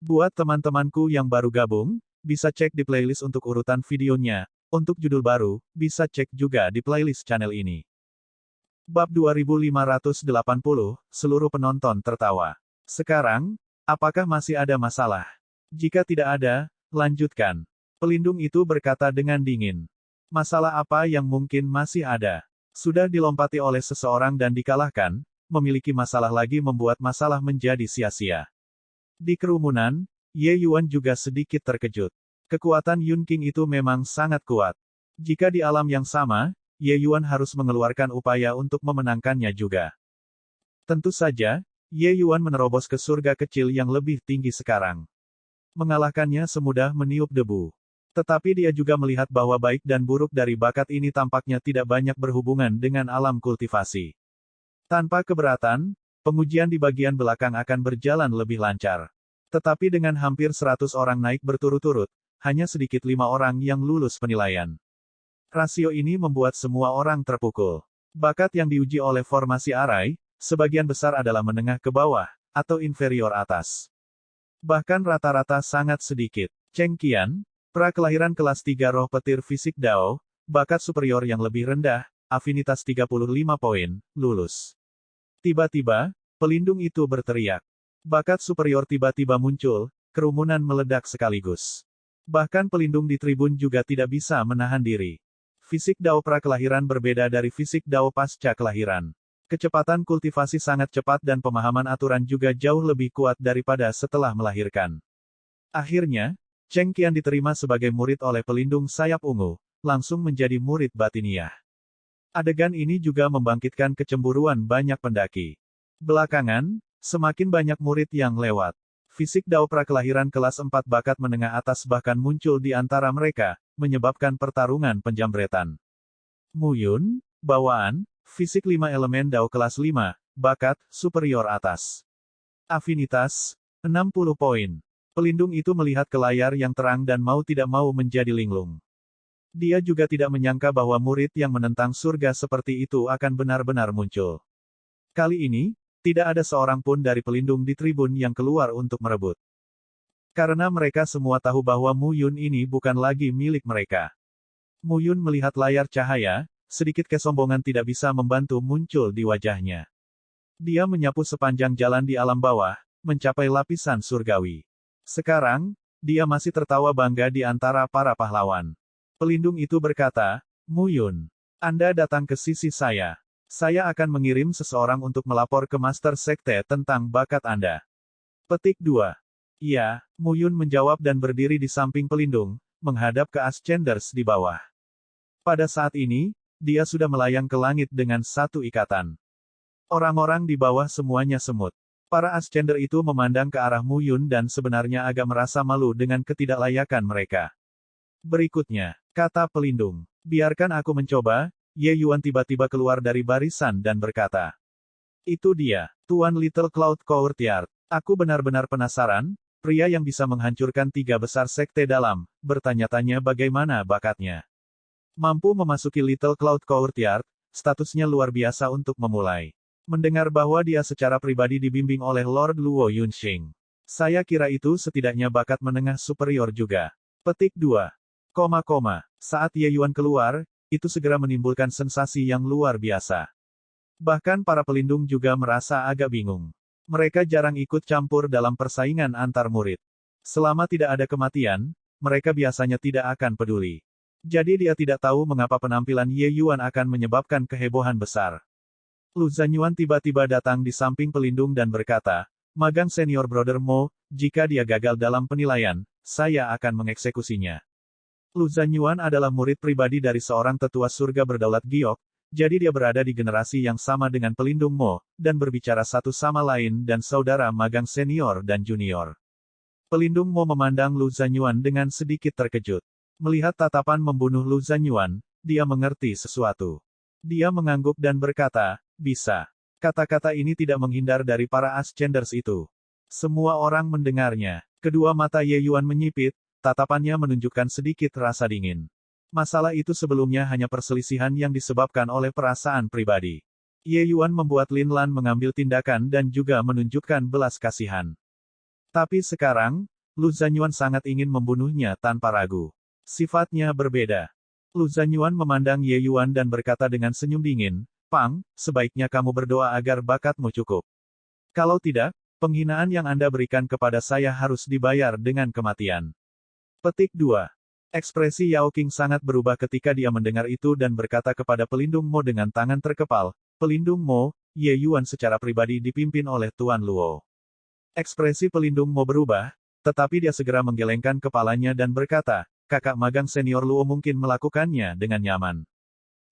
Buat teman-temanku yang baru gabung, bisa cek di playlist untuk urutan videonya. Untuk judul baru, bisa cek juga di playlist channel ini. Bab 2580, seluruh penonton tertawa. Sekarang, apakah masih ada masalah? Jika tidak ada, lanjutkan. Pelindung itu berkata dengan dingin. Masalah apa yang mungkin masih ada? Sudah dilompati oleh seseorang dan dikalahkan, memiliki masalah lagi membuat masalah menjadi sia-sia. Di kerumunan, Ye Yuan juga sedikit terkejut. Kekuatan Yun King itu memang sangat kuat. Jika di alam yang sama, Ye Yuan harus mengeluarkan upaya untuk memenangkannya juga. Tentu saja, Ye Yuan menerobos ke surga kecil yang lebih tinggi sekarang. Mengalahkannya semudah meniup debu. Tetapi dia juga melihat bahwa baik dan buruk dari bakat ini tampaknya tidak banyak berhubungan dengan alam kultivasi. Tanpa keberatan, pengujian di bagian belakang akan berjalan lebih lancar. Tetapi dengan hampir 100 orang naik berturut-turut, hanya sedikit 5 orang yang lulus penilaian. Rasio ini membuat semua orang terpukul. Bakat yang diuji oleh formasi arai, sebagian besar adalah menengah ke bawah, atau inferior atas. Bahkan rata-rata sangat sedikit. Cheng Qian, pra-kelahiran kelas 3 roh petir fisik Dao, bakat superior yang lebih rendah, afinitas 35 poin, lulus. Tiba-tiba, pelindung itu berteriak. Bakat superior tiba-tiba muncul, kerumunan meledak sekaligus. Bahkan pelindung di tribun juga tidak bisa menahan diri. Fisik Dao pra-kelahiran berbeda dari fisik Dao pasca kelahiran. Kecepatan kultivasi sangat cepat dan pemahaman aturan juga jauh lebih kuat daripada setelah melahirkan. Akhirnya, Cheng Qian diterima sebagai murid oleh pelindung sayap ungu, langsung menjadi murid batiniah. Adegan ini juga membangkitkan kecemburuan banyak pendaki. Belakangan, semakin banyak murid yang lewat. Fisik Dao pra-kelahiran kelas 4 bakat menengah atas bahkan muncul di antara mereka, menyebabkan pertarungan penjambretan. Mu Yun, bawaan, fisik 5 elemen Dao kelas 5, bakat, superior atas. Afinitas, 60 poin. Pelindung itu melihat ke layar yang terang dan mau tidak mau menjadi linglung. Dia juga tidak menyangka bahwa murid yang menentang surga seperti itu akan benar-benar muncul. Kali ini, tidak ada seorang pun dari pelindung di tribun yang keluar untuk merebut. Karena mereka semua tahu bahwa Mu Yun ini bukan lagi milik mereka. Mu Yun melihat layar cahaya, sedikit kesombongan tidak bisa membantu muncul di wajahnya. Dia menyapu sepanjang jalan di alam bawah, mencapai lapisan surgawi. Sekarang, dia masih tertawa bangga di antara para pahlawan. Pelindung itu berkata, Mu Yun, Anda datang ke sisi saya. Saya akan mengirim seseorang untuk melapor ke Master Sekte tentang bakat Anda. Petik 2. Iya, Mu Yun menjawab dan berdiri di samping pelindung, menghadap ke Ascenders di bawah. Pada saat ini, dia sudah melayang ke langit dengan satu ikatan. Orang-orang di bawah semuanya semut. Para Ascender itu memandang ke arah Mu Yun dan sebenarnya agak merasa malu dengan ketidaklayakan mereka. Berikutnya, kata pelindung, biarkan aku mencoba. Ye Yuan tiba-tiba keluar dari barisan dan berkata. Itu dia, Tuan Little Cloud Courtyard. Aku benar-benar penasaran, pria yang bisa menghancurkan 3 besar sekte dalam, bertanya-tanya bagaimana bakatnya. Mampu memasuki Little Cloud Courtyard, statusnya luar biasa untuk memulai. Mendengar bahwa dia secara pribadi dibimbing oleh Lord Luo Yunxing. Saya kira itu setidaknya bakat menengah superior juga. Petik 2. Saat Ye Yuan keluar, itu segera menimbulkan sensasi yang luar biasa. Bahkan para pelindung juga merasa agak bingung. Mereka jarang ikut campur dalam persaingan antar murid. Selama tidak ada kematian, mereka biasanya tidak akan peduli. Jadi dia tidak tahu mengapa penampilan Ye Yuan akan menyebabkan kehebohan besar. Lu Zanyuan tiba-tiba datang di samping pelindung dan berkata, Magang senior Brother Mo, jika dia gagal dalam penilaian, saya akan mengeksekusinya. Lu Zanyuan adalah murid pribadi dari seorang tetua surga berdaulat giok, jadi dia berada di generasi yang sama dengan pelindung Mo, dan berbicara satu sama lain dan saudara magang senior dan junior. Pelindung Mo memandang Lu Zanyuan dengan sedikit terkejut. Melihat tatapan membunuh Lu Zanyuan, dia mengerti sesuatu. Dia mengangguk dan berkata, bisa. Kata-kata ini tidak menghindar dari para Ascenders itu. Semua orang mendengarnya. Kedua mata Ye Yuan menyipit, tatapannya menunjukkan sedikit rasa dingin. Masalah itu sebelumnya hanya perselisihan yang disebabkan oleh perasaan pribadi. Ye Yuan membuat Lin Lan mengambil tindakan dan juga menunjukkan belas kasihan. Tapi sekarang, Lu Zanyuan sangat ingin membunuhnya tanpa ragu. Sifatnya berbeda. Lu Zanyuan memandang Ye Yuan dan berkata dengan senyum dingin, "Pang, sebaiknya kamu berdoa agar bakatmu cukup. Kalau tidak, penghinaan yang Anda berikan kepada saya harus dibayar dengan kematian." Petik 2. Ekspresi Yao Qing sangat berubah ketika dia mendengar itu dan berkata kepada pelindung Mo dengan tangan terkepal, "Pelindung Mo, Ye Yuan secara pribadi dipimpin oleh Tuan Luo." Ekspresi pelindung Mo berubah, tetapi dia segera menggelengkan kepalanya dan berkata, "Kakak magang senior Luo mungkin melakukannya dengan nyaman.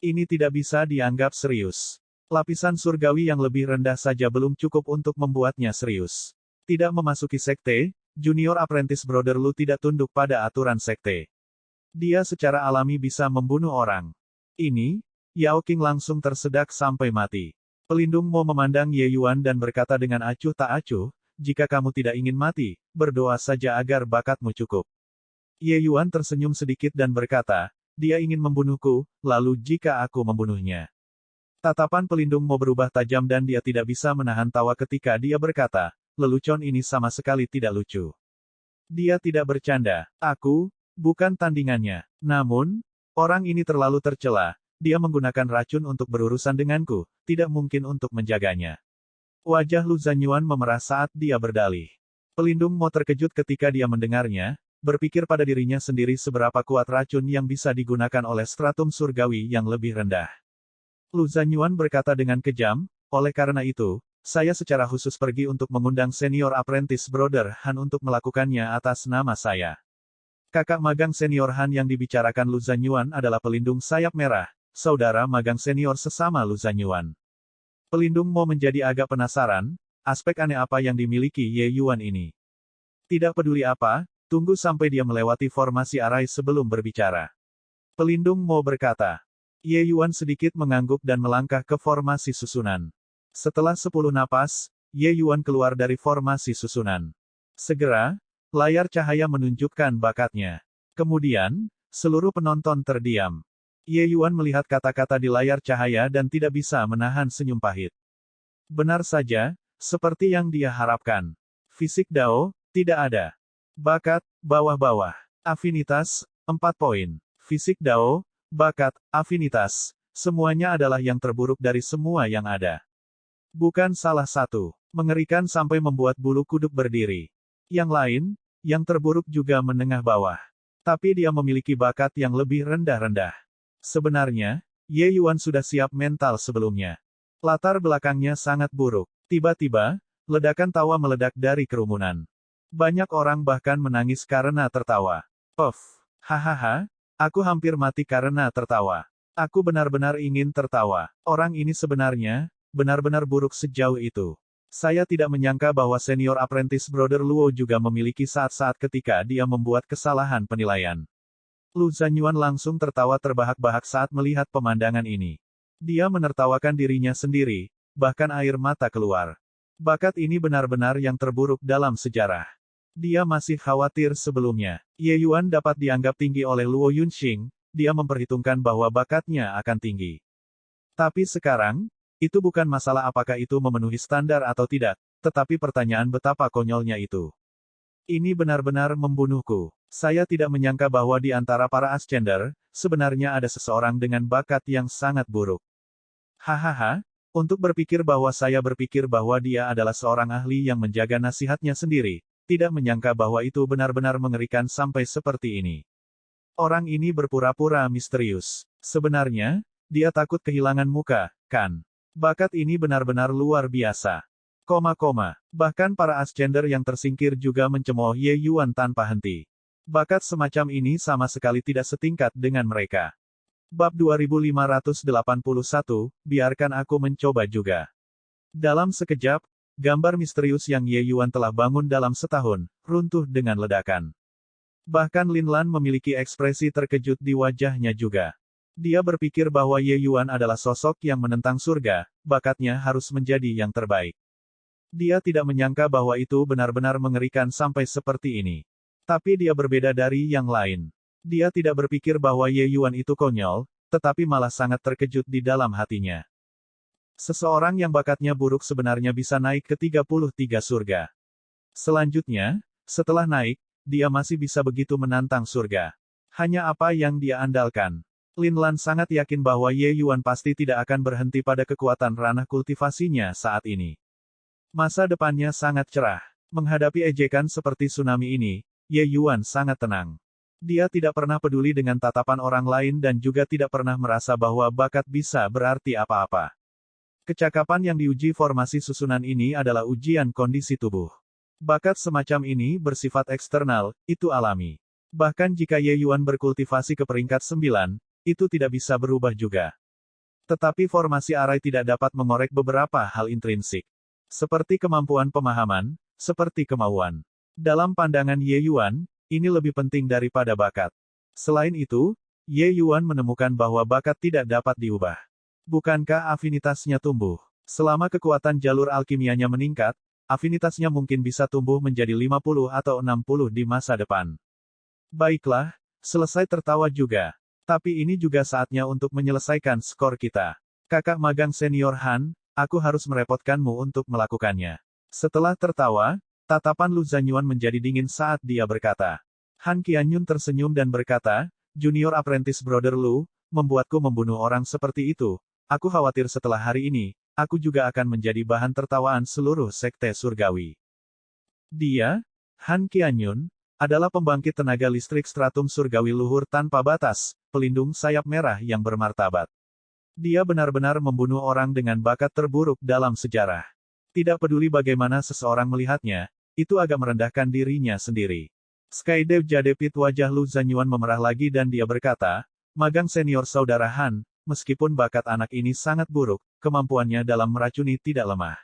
Ini tidak bisa dianggap serius. Lapisan surgawi yang lebih rendah saja belum cukup untuk membuatnya serius. Tidak memasuki sekte, Junior Apprentice Brother Lu tidak tunduk pada aturan sekte. Dia secara alami bisa membunuh orang." Ini, Yao Qing langsung tersedak sampai mati. Pelindung Mo memandang Ye Yuan dan berkata dengan acuh tak acuh, "Jika kamu tidak ingin mati, berdoa saja agar bakatmu cukup." Ye Yuan tersenyum sedikit dan berkata, "Dia ingin membunuhku, lalu jika aku membunuhnya?" Tatapan pelindung Mo berubah tajam dan dia tidak bisa menahan tawa ketika dia berkata, "Lelucon ini sama sekali tidak lucu. Dia tidak bercanda. Aku, bukan tandingannya. Namun, orang ini terlalu tercela. Dia menggunakan racun untuk berurusan denganku, tidak mungkin untuk menjaganya." Wajah Lu Zanyuan memerah saat dia berdalih. Pelindung Mo terkejut ketika dia mendengarnya, berpikir pada dirinya sendiri seberapa kuat racun yang bisa digunakan oleh stratum surgawi yang lebih rendah. Lu Zanyuan berkata dengan kejam, "Oleh karena itu, saya secara khusus pergi untuk mengundang senior apprentice Brother Han untuk melakukannya atas nama saya." Kakak magang senior Han yang dibicarakan Lu Zanyuan adalah pelindung sayap merah, saudara magang senior sesama Lu Zanyuan. Pelindung Mo menjadi agak penasaran, aspek aneh apa yang dimiliki Ye Yuan ini. Tidak peduli apa, tunggu sampai dia melewati formasi arai sebelum berbicara. Pelindung Mo berkata. Ye Yuan sedikit mengangguk dan melangkah ke formasi susunan. Setelah 10 napas, Ye Yuan keluar dari formasi susunan. Segera, layar cahaya menunjukkan bakatnya. Kemudian, seluruh penonton terdiam. Ye Yuan melihat kata-kata di layar cahaya dan tidak bisa menahan senyum pahit. Benar saja, seperti yang dia harapkan. Fisik Dao, tidak ada. Bakat, bawah-bawah. Afinitas, 4 poin. Fisik Dao, bakat, afinitas, semuanya adalah yang terburuk dari semua yang ada. Bukan salah satu. Mengerikan sampai membuat bulu kuduk berdiri. Yang lain, yang terburuk juga menengah bawah. Tapi dia memiliki bakat yang lebih rendah-rendah. Sebenarnya, Ye Yuan sudah siap mental sebelumnya. Latar belakangnya sangat buruk. Tiba-tiba, ledakan tawa meledak dari kerumunan. Banyak orang bahkan menangis karena tertawa. Puff. Hahaha, aku hampir mati karena tertawa. Aku benar-benar ingin tertawa. Orang ini sebenarnya, benar-benar buruk sejauh itu. Saya tidak menyangka bahwa senior apprentice Brother Luo juga memiliki saat-saat ketika dia membuat kesalahan penilaian. Lu Zanyuan langsung tertawa terbahak-bahak saat melihat pemandangan ini. Dia menertawakan dirinya sendiri, bahkan air mata keluar. Bakat ini benar-benar yang terburuk dalam sejarah. Dia masih khawatir sebelumnya. Ye Yuan dapat dianggap tinggi oleh Luo Yunxing, dia memperhitungkan bahwa bakatnya akan tinggi. Tapi sekarang, itu bukan masalah apakah itu memenuhi standar atau tidak, tetapi pertanyaan betapa konyolnya itu. Ini benar-benar membunuhku. Saya tidak menyangka bahwa di antara para ascender, sebenarnya ada seseorang dengan bakat yang sangat buruk. Hahaha, untuk berpikir bahwa saya berpikir bahwa dia adalah seorang ahli yang menjaga nasihatnya sendiri, tidak menyangka bahwa itu benar-benar mengerikan sampai seperti ini. Orang ini berpura-pura misterius. Sebenarnya, dia takut kehilangan muka, kan? Bakat ini benar-benar luar biasa. Bahkan para ascender yang tersingkir juga mencemooh Ye Yuan tanpa henti. Bakat semacam ini sama sekali tidak setingkat dengan mereka. Bab 2581, biarkan aku mencoba juga. Dalam sekejap, gambar misterius yang Ye Yuan telah bangun dalam setahun, runtuh dengan ledakan. Bahkan Lin Lan memiliki ekspresi terkejut di wajahnya juga. Dia berpikir bahwa Ye Yuan adalah sosok yang menentang surga, bakatnya harus menjadi yang terbaik. Dia tidak menyangka bahwa itu benar-benar mengerikan sampai seperti ini. Tapi dia berbeda dari yang lain. Dia tidak berpikir bahwa Ye Yuan itu konyol, tetapi malah sangat terkejut di dalam hatinya. Seseorang yang bakatnya buruk sebenarnya bisa naik ke 33 surga. Selanjutnya, setelah naik, dia masih bisa begitu menantang surga. Hanya apa yang dia andalkan. Lin Lan sangat yakin bahwa Ye Yuan pasti tidak akan berhenti pada kekuatan ranah kultivasinya saat ini. Masa depannya sangat cerah. Menghadapi ejekan seperti tsunami ini, Ye Yuan sangat tenang. Dia tidak pernah peduli dengan tatapan orang lain dan juga tidak pernah merasa bahwa bakat bisa berarti apa-apa. Kecakapan yang diuji formasi susunan ini adalah ujian kondisi tubuh. Bakat semacam ini bersifat eksternal, itu alami. Bahkan jika Ye Yuan berkultivasi ke peringkat 9, itu tidak bisa berubah juga. Tetapi formasi arai tidak dapat mengorek beberapa hal intrinsik. Seperti kemampuan pemahaman, seperti kemauan. Dalam pandangan Ye Yuan, ini lebih penting daripada bakat. Selain itu, Ye Yuan menemukan bahwa bakat tidak dapat diubah. Bukankah afinitasnya tumbuh? Selama kekuatan jalur alkimianya meningkat, afinitasnya mungkin bisa tumbuh menjadi 50 atau 60 di masa depan. Baiklah, selesai tertawa juga. Tapi ini juga saatnya untuk menyelesaikan skor kita. Kakak magang senior Han, aku harus merepotkanmu untuk melakukannya. Setelah tertawa, tatapan Lu Zanyuan menjadi dingin saat dia berkata. Han Qianyun tersenyum dan berkata, Junior Apprentice Brother Lu, membuatku membunuh orang seperti itu. Aku khawatir setelah hari ini, aku juga akan menjadi bahan tertawaan seluruh sekte surgawi. Dia, Han Qianyun, adalah pembangkit tenaga listrik stratum surgawi luhur tanpa batas, pelindung sayap merah yang bermartabat. Dia benar-benar membunuh orang dengan bakat terburuk dalam sejarah. Tidak peduli bagaimana seseorang melihatnya, itu agak merendahkan dirinya sendiri. Skydev Jadepit wajah Lu Zanyuan memerah lagi dan dia berkata, magang senior saudara Han, meskipun bakat anak ini sangat buruk, kemampuannya dalam meracuni tidak lemah.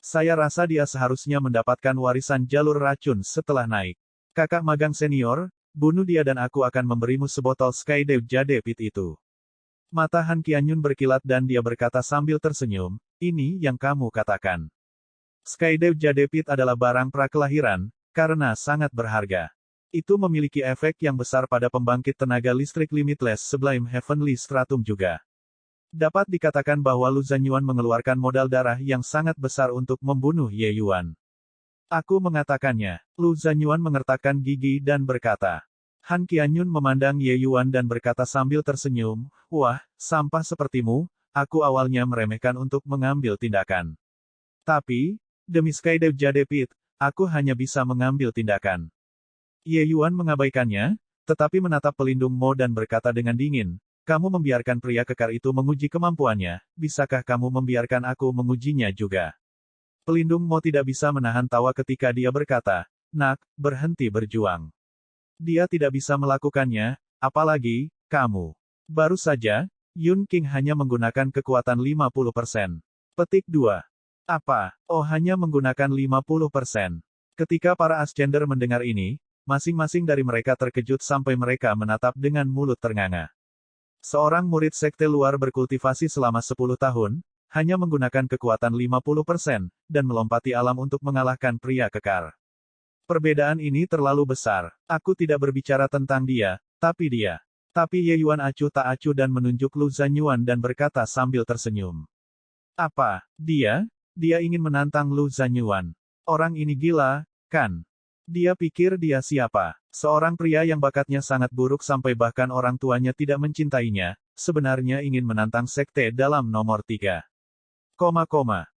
Saya rasa dia seharusnya mendapatkan warisan jalur racun setelah naik. Kakak magang senior, bunuh dia dan aku akan memberimu sebotol Skydev Jadepit itu. Mata Han Qianyun berkilat dan dia berkata sambil tersenyum, ini yang kamu katakan. Skydev Jadepit adalah barang prakelahiran, karena sangat berharga. Itu memiliki efek yang besar pada pembangkit tenaga listrik limitless Sublime Heavenly Stratum juga. Dapat dikatakan bahwa Lu Zanyuan mengeluarkan modal darah yang sangat besar untuk membunuh Ye Yuan. Aku mengatakannya. Lu Zanyuan mengertakkan gigi dan berkata. Han Qianyun memandang Ye Yuan dan berkata sambil tersenyum, wah, sampah sepertimu, aku awalnya meremehkan untuk mengambil tindakan. Tapi, demi Skydev Jadepit, aku hanya bisa mengambil tindakan. Ye Yuan mengabaikannya, tetapi menatap pelindung Mo dan berkata dengan dingin, kamu membiarkan pria kekar itu menguji kemampuannya, bisakah kamu membiarkan aku mengujinya juga? Pelindung Mo tidak bisa menahan tawa ketika dia berkata, nak, berhenti berjuang. Dia tidak bisa melakukannya, apalagi, kamu. Baru saja, Yun King hanya menggunakan kekuatan 50%. Petik 2. Apa? Oh hanya menggunakan 50%. Ketika para Ascender mendengar ini, masing-masing dari mereka terkejut sampai mereka menatap dengan mulut ternganga. Seorang murid sekte luar berkultivasi selama 10 tahun, hanya menggunakan kekuatan 50%, dan melompati alam untuk mengalahkan pria kekar. Perbedaan ini terlalu besar. Aku tidak berbicara tentang dia, tapi dia. Tapi Ye Yuan acuh tak acuh dan menunjuk Lu Zanyuan dan berkata sambil tersenyum. Apa? Dia? Dia ingin menantang Lu Zanyuan. Orang ini gila, kan? Dia pikir dia siapa? Seorang pria yang bakatnya sangat buruk sampai bahkan orang tuanya tidak mencintainya, sebenarnya ingin menantang sekte dalam nomor 3.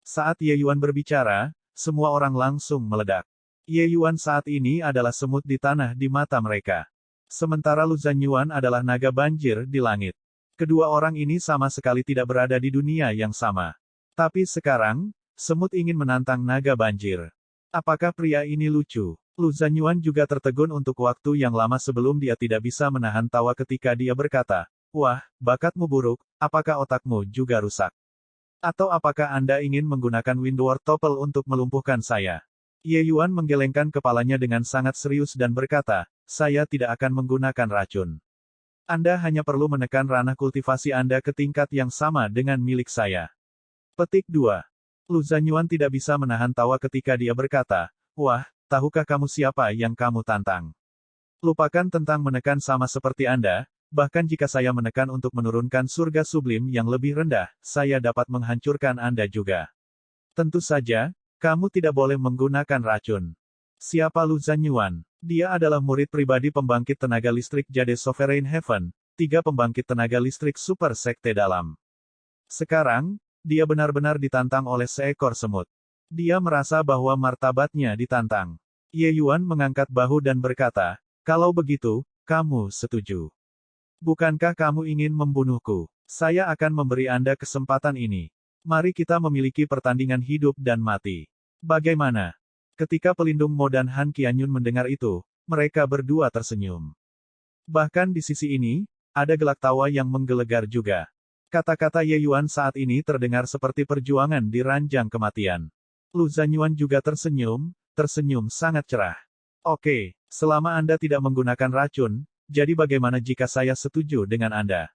Saat Ye Yuan berbicara, semua orang langsung meledak. Ye Yuan saat ini adalah semut di tanah di mata mereka. Sementara Lu Zanyuan adalah naga banjir di langit. Kedua orang ini sama sekali tidak berada di dunia yang sama. Tapi sekarang, semut ingin menantang naga banjir. Apakah pria ini lucu? Lu Zanyuan juga tertegun untuk waktu yang lama sebelum dia tidak bisa menahan tawa ketika dia berkata, wah, bakatmu buruk, apakah otakmu juga rusak? Atau apakah Anda ingin menggunakan Windward Topple untuk melumpuhkan saya? Ye Yuan menggelengkan kepalanya dengan sangat serius dan berkata, saya tidak akan menggunakan racun. Anda hanya perlu menekan ranah kultivasi Anda ke tingkat yang sama dengan milik saya. Petik 2. Lu Zanyuan tidak bisa menahan tawa ketika dia berkata, wah, tahukah kamu siapa yang kamu tantang? Lupakan tentang menekan sama seperti Anda, bahkan jika saya menekan untuk menurunkan surga sublim yang lebih rendah, saya dapat menghancurkan Anda juga. Tentu saja, kamu tidak boleh menggunakan racun. Siapa Lu Zanyuan? Dia adalah murid pribadi pembangkit tenaga listrik Jade Sovereign Heaven, 3 pembangkit tenaga listrik super sekte dalam. Sekarang, dia benar-benar ditantang oleh seekor semut. Dia merasa bahwa martabatnya ditantang. Ye Yuan mengangkat bahu dan berkata, "Kalau begitu, kamu setuju. Bukankah kamu ingin membunuhku? Saya akan memberi Anda kesempatan ini. Mari kita memiliki pertandingan hidup dan mati. Bagaimana?" Ketika pelindung Mo dan Han Qianyun mendengar itu, mereka berdua tersenyum. Bahkan di sisi ini, ada gelak tawa yang menggelegar juga. Kata-kata Ye Yuan saat ini terdengar seperti perjuangan di ranjang kematian. Lu Zanyuan juga tersenyum sangat cerah. "Oke, selama Anda tidak menggunakan racun, jadi bagaimana jika saya setuju dengan Anda?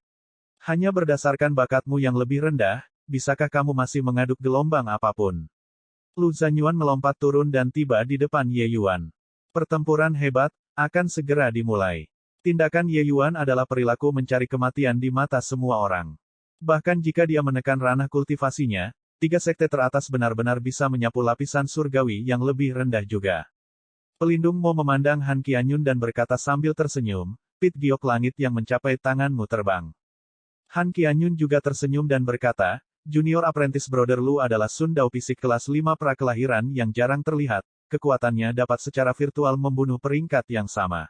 Hanya berdasarkan bakatmu yang lebih rendah, bisakah kamu masih mengaduk gelombang apapun?" Lu Zanyuan melompat turun dan tiba di depan Ye Yuan. Pertempuran hebat akan segera dimulai. Tindakan Ye Yuan adalah perilaku mencari kematian di mata semua orang. Bahkan jika dia menekan ranah kultivasinya, 3 sekte teratas benar-benar bisa menyapu lapisan surgawi yang lebih rendah juga. Pelindung Mo memandang Han Qianyun dan berkata sambil tersenyum, "Pit giok langit yang mencapai tanganmu terbang." Han Qianyun juga tersenyum dan berkata, "Junior Apprentice Brother Lu adalah Sun Dao fisik kelas 5 prakelahiran yang jarang terlihat, kekuatannya dapat secara virtual membunuh peringkat yang sama.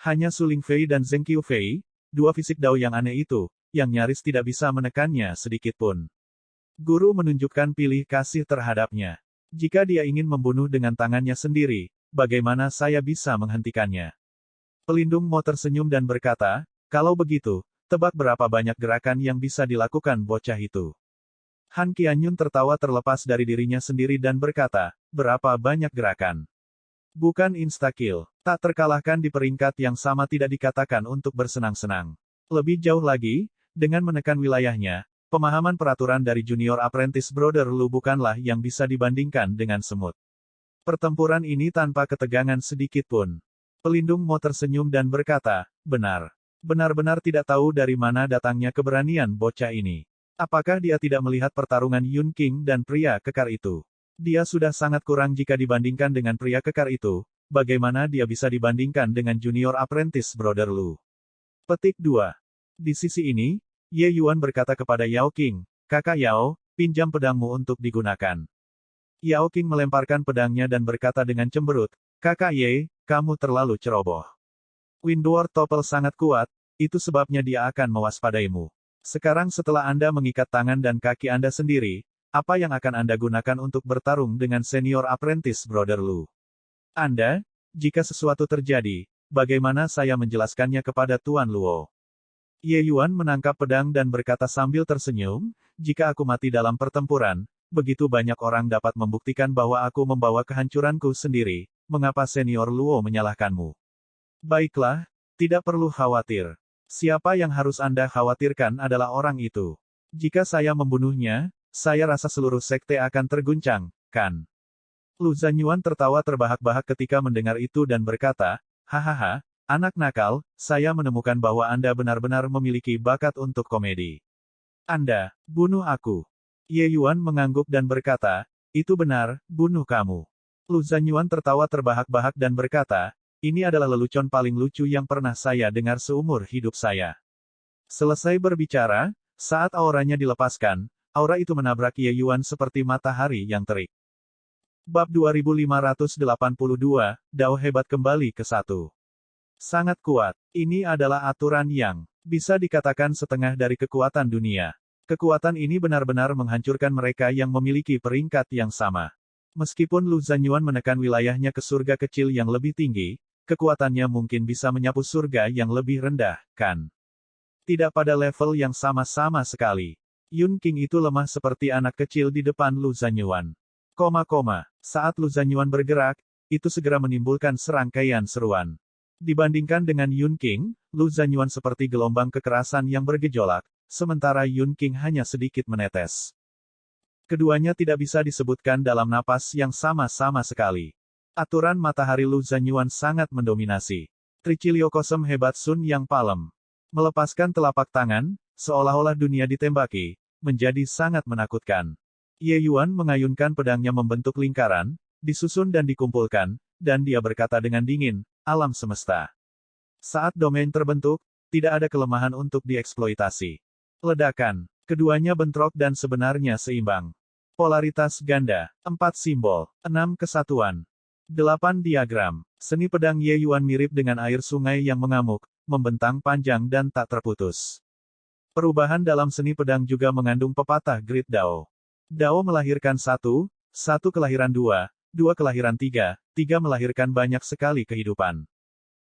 Hanya Su Ling Fei dan Zheng Qiu Fei, 2 fisik Dao yang aneh itu, yang nyaris tidak bisa menekannya sedikitpun." Guru menunjukkan pilih kasih terhadapnya. "Jika dia ingin membunuh dengan tangannya sendiri, bagaimana saya bisa menghentikannya?" Pelindung Mo tersenyum dan berkata, "Kalau begitu, tebak berapa banyak gerakan yang bisa dilakukan bocah itu." Han Qianyun tertawa terlepas dari dirinya sendiri dan berkata, "Berapa banyak gerakan? Bukan insta-kill. Tak terkalahkan di peringkat yang sama tidak dikatakan untuk bersenang-senang. Lebih jauh lagi, dengan menekan wilayahnya, pemahaman peraturan dari Junior Apprentice Brother Lu bukanlah yang bisa dibandingkan dengan semut. Pertempuran ini tanpa ketegangan sedikit pun." Pelindung Mo tersenyum dan berkata, "Benar. Benar-benar tidak tahu dari mana datangnya keberanian bocah ini. Apakah dia tidak melihat pertarungan Yun King dan pria kekar itu? Dia sudah sangat kurang jika dibandingkan dengan pria kekar itu, bagaimana dia bisa dibandingkan dengan Junior Apprentice Brother Lu?" Petik 2. Di sisi ini, Ye Yuan berkata kepada Yao King, "Kakak Yao, pinjam pedangmu untuk digunakan." Yao King melemparkan pedangnya dan berkata dengan cemberut, "Kakak Ye, kamu terlalu ceroboh. Windward Topple sangat kuat, itu sebabnya dia akan mewaspadaimu. Sekarang setelah Anda mengikat tangan dan kaki Anda sendiri, apa yang akan Anda gunakan untuk bertarung dengan Senior Apprentice Brother Lu? Anda, jika sesuatu terjadi, bagaimana saya menjelaskannya kepada Tuan Luo?" Ye Yuan menangkap pedang dan berkata sambil tersenyum, "Jika aku mati dalam pertempuran, begitu banyak orang dapat membuktikan bahwa aku membawa kehancuranku sendiri, mengapa Senior Luo menyalahkanmu? Baiklah, tidak perlu khawatir. Siapa yang harus Anda khawatirkan adalah orang itu. Jika saya membunuhnya, saya rasa seluruh sekte akan terguncang, kan?" Lu Zanyuan tertawa terbahak-bahak ketika mendengar itu dan berkata, "Hahaha, anak nakal, saya menemukan bahwa Anda benar-benar memiliki bakat untuk komedi. Anda, bunuh aku." Ye Yuan mengangguk dan berkata, "Itu benar, bunuh kamu." Lu Zanyuan tertawa terbahak-bahak dan berkata, "Ini adalah lelucon paling lucu yang pernah saya dengar seumur hidup saya." Selesai berbicara, saat auranya dilepaskan, aura itu menabrak Ye Yuan seperti matahari yang terik. Bab 2582, Dao hebat kembali ke 1. Sangat kuat. Ini adalah aturan yang bisa dikatakan setengah dari kekuatan dunia. Kekuatan ini benar-benar menghancurkan mereka yang memiliki peringkat yang sama. Meskipun Lu Zanyuan menekan wilayahnya ke surga kecil yang lebih tinggi, kekuatannya mungkin bisa menyapu surga yang lebih rendah, kan? Tidak pada level yang sama-sama sekali. Yun King itu lemah seperti anak kecil di depan Lu Zanyuan. Saat Lu Zanyuan bergerak, itu segera menimbulkan serangkaian seruan. Dibandingkan dengan Yun King, Lu Zanyuan seperti gelombang kekerasan yang bergejolak, sementara Yun King hanya sedikit menetes. Keduanya tidak bisa disebutkan dalam napas yang sama-sama sekali. Aturan matahari Lu Zanyuan sangat mendominasi. Tricilio Kosem hebat Sun yang palem. Melepaskan telapak tangan, seolah-olah dunia ditembaki, menjadi sangat menakutkan. Ye Yuan mengayunkan pedangnya membentuk lingkaran, disusun dan dikumpulkan, dan dia berkata dengan dingin, alam semesta. Saat domain terbentuk, tidak ada kelemahan untuk dieksploitasi. Ledakan. Keduanya bentrok dan sebenarnya seimbang. Polaritas ganda. 4 simbol. 6 kesatuan. 8 diagram. Seni pedang Ye Yuan mirip dengan air sungai yang mengamuk, membentang panjang dan tak terputus. Perubahan dalam seni pedang juga mengandung pepatah Great Dao. Dao melahirkan satu kelahiran dua kelahiran tiga melahirkan banyak sekali kehidupan.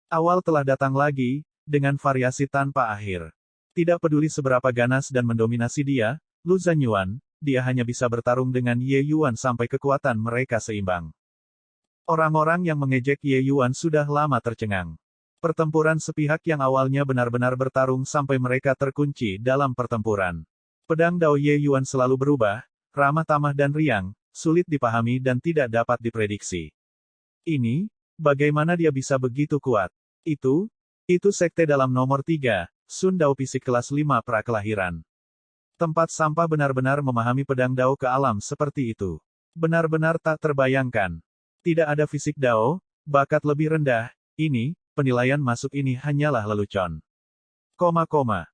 Awal telah datang lagi, dengan variasi tanpa akhir. Tidak peduli seberapa ganas dan mendominasi dia, Lu Zanyuan, dia hanya bisa bertarung dengan Ye Yuan sampai kekuatan mereka seimbang. Orang-orang yang mengejek Ye Yuan sudah lama tercengang. Pertempuran sepihak yang awalnya benar-benar bertarung sampai mereka terkunci dalam pertempuran. Pedang Dao Ye Yuan selalu berubah, ramah tamah dan riang, sulit dipahami dan tidak dapat diprediksi. Ini, bagaimana dia bisa begitu kuat? Itu sekte dalam nomor 3, Sun Dao Fisik kelas 5 prakelahiran. Tempat sampah benar-benar memahami pedang Dao ke alam seperti itu. Benar-benar tak terbayangkan. Tidak ada fisik Dao, bakat lebih rendah, penilaian masuk ini hanyalah lelucon.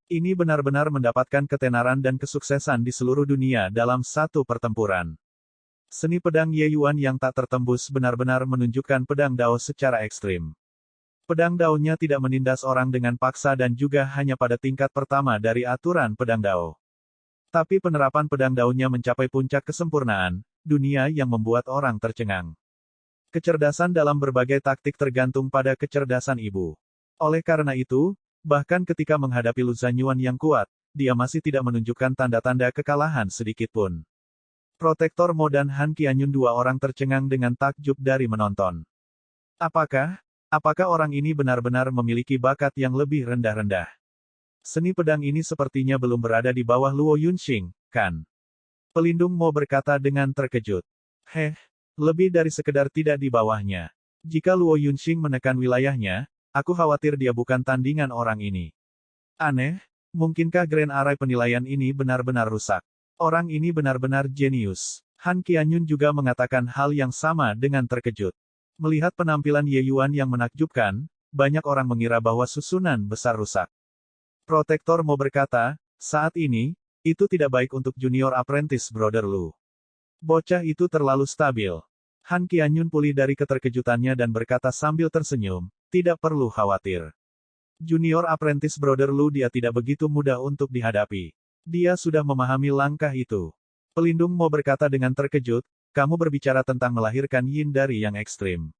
Ini benar-benar mendapatkan ketenaran dan kesuksesan di seluruh dunia dalam satu pertempuran. Seni pedang Ye Yuan yang tak tertembus benar-benar menunjukkan pedang Dao secara ekstrim. Pedang Dao-nya tidak menindas orang dengan paksa dan juga hanya pada tingkat pertama dari aturan pedang Dao. Tapi penerapan pedang Dao-nya mencapai puncak kesempurnaan, dunia yang membuat orang tercengang. Kecerdasan dalam berbagai taktik tergantung pada kecerdasan ibu. Oleh karena itu, bahkan ketika menghadapi Lu Zanyuan yang kuat, dia masih tidak menunjukkan tanda-tanda kekalahan sedikitpun. Protektor Mo dan Han Qianyun dua orang tercengang dengan takjub dari menonton. Apakah orang ini benar-benar memiliki bakat yang lebih rendah-rendah? Seni pedang ini sepertinya belum berada di bawah Luo Yunxing, kan? Pelindung Mo berkata dengan terkejut. Lebih dari sekedar tidak di bawahnya. Jika Luo Yunxing menekan wilayahnya, aku khawatir dia bukan tandingan orang ini. Aneh, mungkinkah Grand Array penilaian ini benar-benar rusak? Orang ini benar-benar jenius. Han Qianyun juga mengatakan hal yang sama dengan terkejut. Melihat penampilan Ye Yuan yang menakjubkan, banyak orang mengira bahwa susunan besar rusak. Protektor Mo berkata, saat ini, itu tidak baik untuk junior apprentice Brother Lu. Bocah itu terlalu stabil. Han Qianyun pulih dari keterkejutannya dan berkata sambil tersenyum, tidak perlu khawatir. Junior apprentice Brother Lu dia tidak begitu mudah untuk dihadapi. Dia sudah memahami langkah itu. Pelindung Mo berkata dengan terkejut, kamu berbicara tentang melahirkan yin dari yang ekstrim.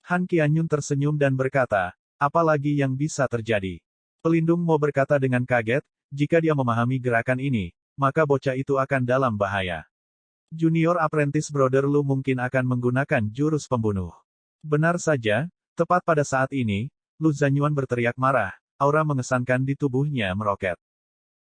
Han Qianyun tersenyum dan berkata, apalagi yang bisa terjadi? Pelindung Mo berkata dengan kaget, jika dia memahami gerakan ini, maka bocah itu akan dalam bahaya. Junior apprentice Brother Lu mungkin akan menggunakan jurus pembunuh. Benar saja, tepat pada saat ini, Lu Zanyuan berteriak marah, aura mengesankan di tubuhnya meroket.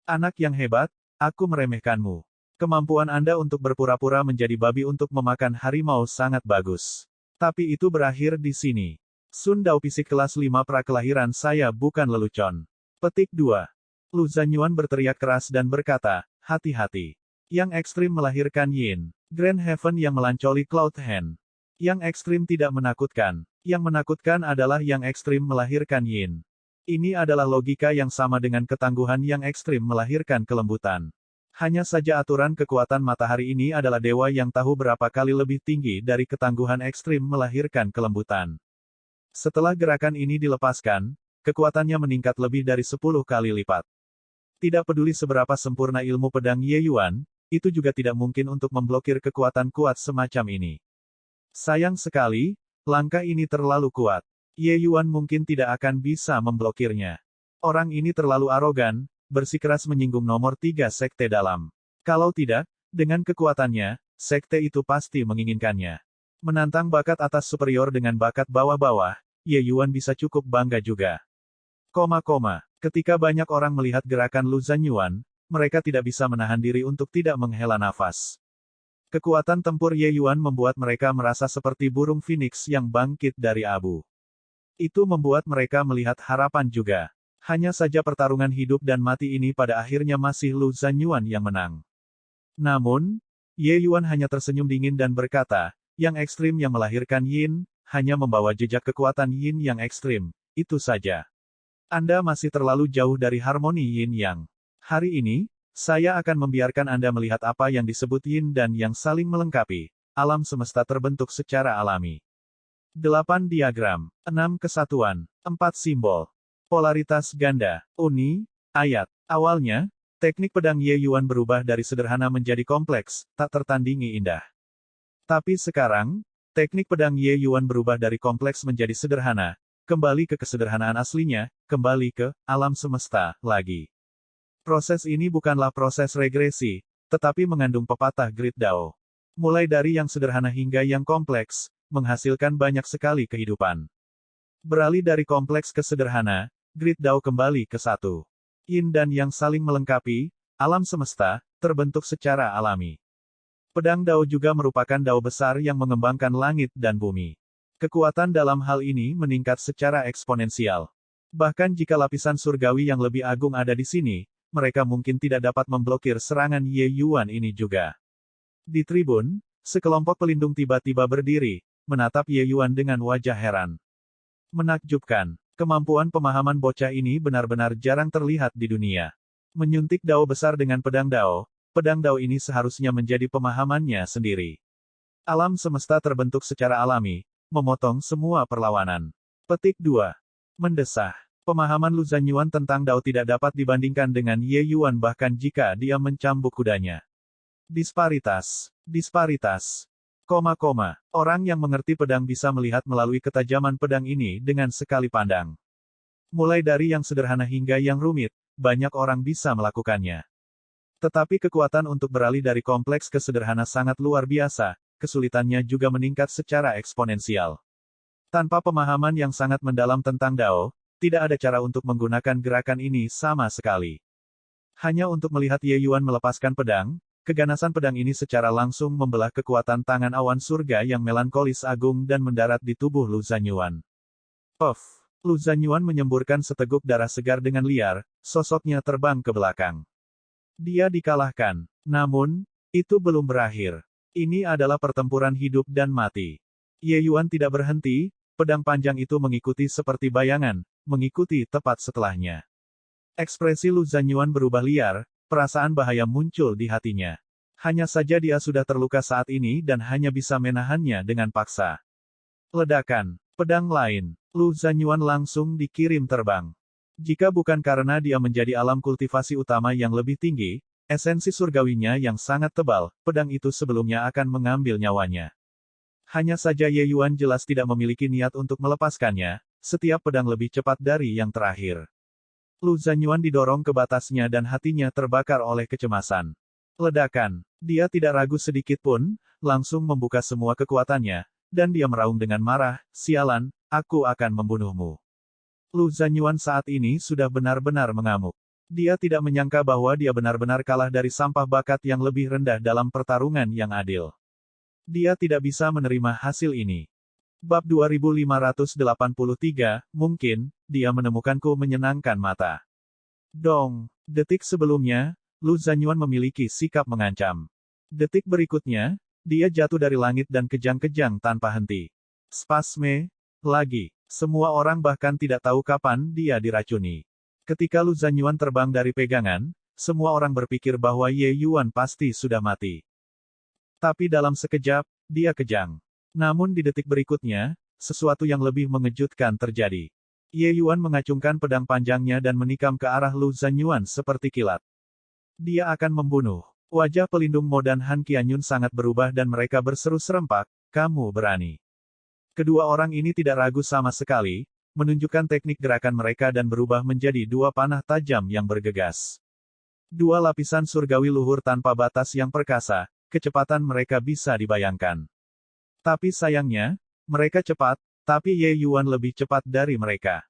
Anak yang hebat, aku meremehkanmu. Kemampuan Anda untuk berpura-pura menjadi babi untuk memakan harimau sangat bagus. Tapi itu berakhir di sini. Sun Dao Fisik kelas 5 prakelahiran saya bukan lelucon. Petik 2. Lu Zanyuan berteriak keras dan berkata, hati-hati. Yang ekstrim melahirkan yin. Grand Heaven yang melancoli Cloud Hand. Yang ekstrim tidak menakutkan. Yang menakutkan adalah yang ekstrim melahirkan yin. Ini adalah logika yang sama dengan ketangguhan yang ekstrim melahirkan kelembutan. Hanya saja aturan kekuatan matahari ini adalah dewa yang tahu berapa kali lebih tinggi dari ketangguhan ekstrim melahirkan kelembutan. Setelah gerakan ini dilepaskan, kekuatannya meningkat lebih dari 10 kali lipat. Tidak peduli seberapa sempurna ilmu pedang Ye Yuan, itu juga tidak mungkin untuk memblokir kekuatan kuat semacam ini. Sayang sekali, langkah ini terlalu kuat. Ye Yuan mungkin tidak akan bisa memblokirnya. Orang ini terlalu arogan, bersikeras menyinggung nomor 3 sekte dalam. Kalau tidak, dengan kekuatannya, sekte itu pasti menginginkannya. Menantang bakat atas superior dengan bakat bawah-bawah, Ye Yuan bisa cukup bangga juga. Ketika banyak orang melihat gerakan Lu Zanyuan, mereka tidak bisa menahan diri untuk tidak menghela nafas. Kekuatan tempur Ye Yuan membuat mereka merasa seperti burung phoenix yang bangkit dari abu. Itu membuat mereka melihat harapan juga. Hanya saja pertarungan hidup dan mati ini pada akhirnya masih Lu Zanyuan yang menang. Namun, Ye Yuan hanya tersenyum dingin dan berkata, yang ekstrim yang melahirkan yin, hanya membawa jejak kekuatan yin yang ekstrim, itu saja. Anda masih terlalu jauh dari harmoni yin yang. Hari ini, saya akan membiarkan Anda melihat apa yang disebut yin dan yang saling melengkapi. Alam semesta terbentuk secara alami. 8 diagram, 6 kesatuan, 4 simbol. Polaritas ganda, uni, ayat. Awalnya, teknik pedang Ye Yuan berubah dari sederhana menjadi kompleks, tak tertandingi indah. Tapi sekarang, teknik pedang Ye Yuan berubah dari kompleks menjadi sederhana, kembali ke kesederhanaan aslinya, kembali ke alam semesta lagi. Proses ini bukanlah proses regresi, tetapi mengandung pepatah Grid Dao. Mulai dari yang sederhana hingga yang kompleks, menghasilkan banyak sekali kehidupan. Beralih dari kompleks ke sederhana, Grid Dao kembali ke satu. Yin dan yang saling melengkapi, alam semesta, terbentuk secara alami. Pedang Dao juga merupakan Dao besar yang mengembangkan langit dan bumi. Kekuatan dalam hal ini meningkat secara eksponensial. Bahkan jika lapisan surgawi yang lebih agung ada di sini, mereka mungkin tidak dapat memblokir serangan Ye Yuan ini juga. Di tribun, sekelompok pelindung tiba-tiba berdiri, menatap Ye Yuan dengan wajah heran. Menakjubkan, kemampuan pemahaman bocah ini benar-benar jarang terlihat di dunia. Menyuntik Dao besar dengan pedang Dao ini seharusnya menjadi pemahamannya sendiri. Alam semesta terbentuk secara alami, memotong semua perlawanan. Petik 2. Mendesah. Pemahaman Lu Zanyuan tentang Dao tidak dapat dibandingkan dengan Ye Yuan bahkan jika dia mencambuk kudanya. Disparitas. Orang yang mengerti pedang bisa melihat melalui ketajaman pedang ini dengan sekali pandang. Mulai dari yang sederhana hingga yang rumit, banyak orang bisa melakukannya. Tetapi kekuatan untuk beralih dari kompleks ke sederhana sangat luar biasa, kesulitannya juga meningkat secara eksponensial. Tanpa pemahaman yang sangat mendalam tentang Dao, tidak ada cara untuk menggunakan gerakan ini sama sekali. Hanya untuk melihat Ye Yuan melepaskan pedang, keganasan pedang ini secara langsung membelah kekuatan tangan awan surga yang melankolis agung dan mendarat di tubuh Lu Zanyuan. Puff! Lu Zanyuan menyemburkan seteguk darah segar dengan liar, sosoknya terbang ke belakang. Dia dikalahkan. Namun, itu belum berakhir. Ini adalah pertempuran hidup dan mati. Ye Yuan tidak berhenti, pedang panjang itu mengikuti seperti bayangan, mengikuti tepat setelahnya. Ekspresi Lu Zanyuan berubah liar, perasaan bahaya muncul di hatinya. Hanya saja dia sudah terluka saat ini dan hanya bisa menahannya dengan paksa. Ledakan. Pedang lain. Lu Zanyuan langsung dikirim terbang. Jika bukan karena dia menjadi alam kultivasi utama yang lebih tinggi, esensi surgawinya yang sangat tebal, pedang itu sebelumnya akan mengambil nyawanya. Hanya saja Ye Yuan jelas tidak memiliki niat untuk melepaskannya, setiap pedang lebih cepat dari yang terakhir. Lu Zanyuan didorong ke batasnya dan hatinya terbakar oleh kecemasan. Ledakan. Dia tidak ragu sedikit pun, langsung membuka semua kekuatannya, dan dia meraung dengan marah, "Sialan, aku akan membunuhmu." Lu Zanyuan saat ini sudah benar-benar mengamuk. Dia tidak menyangka bahwa dia benar-benar kalah dari sampah bakat yang lebih rendah dalam pertarungan yang adil. Dia tidak bisa menerima hasil ini. Bab 2583, mungkin, dia menemukanku menyenangkan mata. Dong. Detik sebelumnya, Lu Zanyuan memiliki sikap mengancam. Detik berikutnya, dia jatuh dari langit dan kejang-kejang tanpa henti. Spasme. Lagi. Semua orang bahkan tidak tahu kapan dia diracuni. Ketika Lu Zanyuan terbang dari pegangan, semua orang berpikir bahwa Ye Yuan pasti sudah mati. Tapi dalam sekejap, dia kejang. Namun di detik berikutnya, sesuatu yang lebih mengejutkan terjadi. Ye Yuan mengacungkan pedang panjangnya dan menikam ke arah Lu Zanyuan seperti kilat. Dia akan membunuh. Wajah pelindung Mo dan Han Qianyun sangat berubah dan mereka berseru serempak, "Kamu berani." Kedua orang ini tidak ragu sama sekali, menunjukkan teknik gerakan mereka dan berubah menjadi dua panah tajam yang bergegas. Dua lapisan surgawi luhur tanpa batas yang perkasa, kecepatan mereka bisa dibayangkan. Tapi sayangnya, mereka cepat, tapi Ye Yuan lebih cepat dari mereka.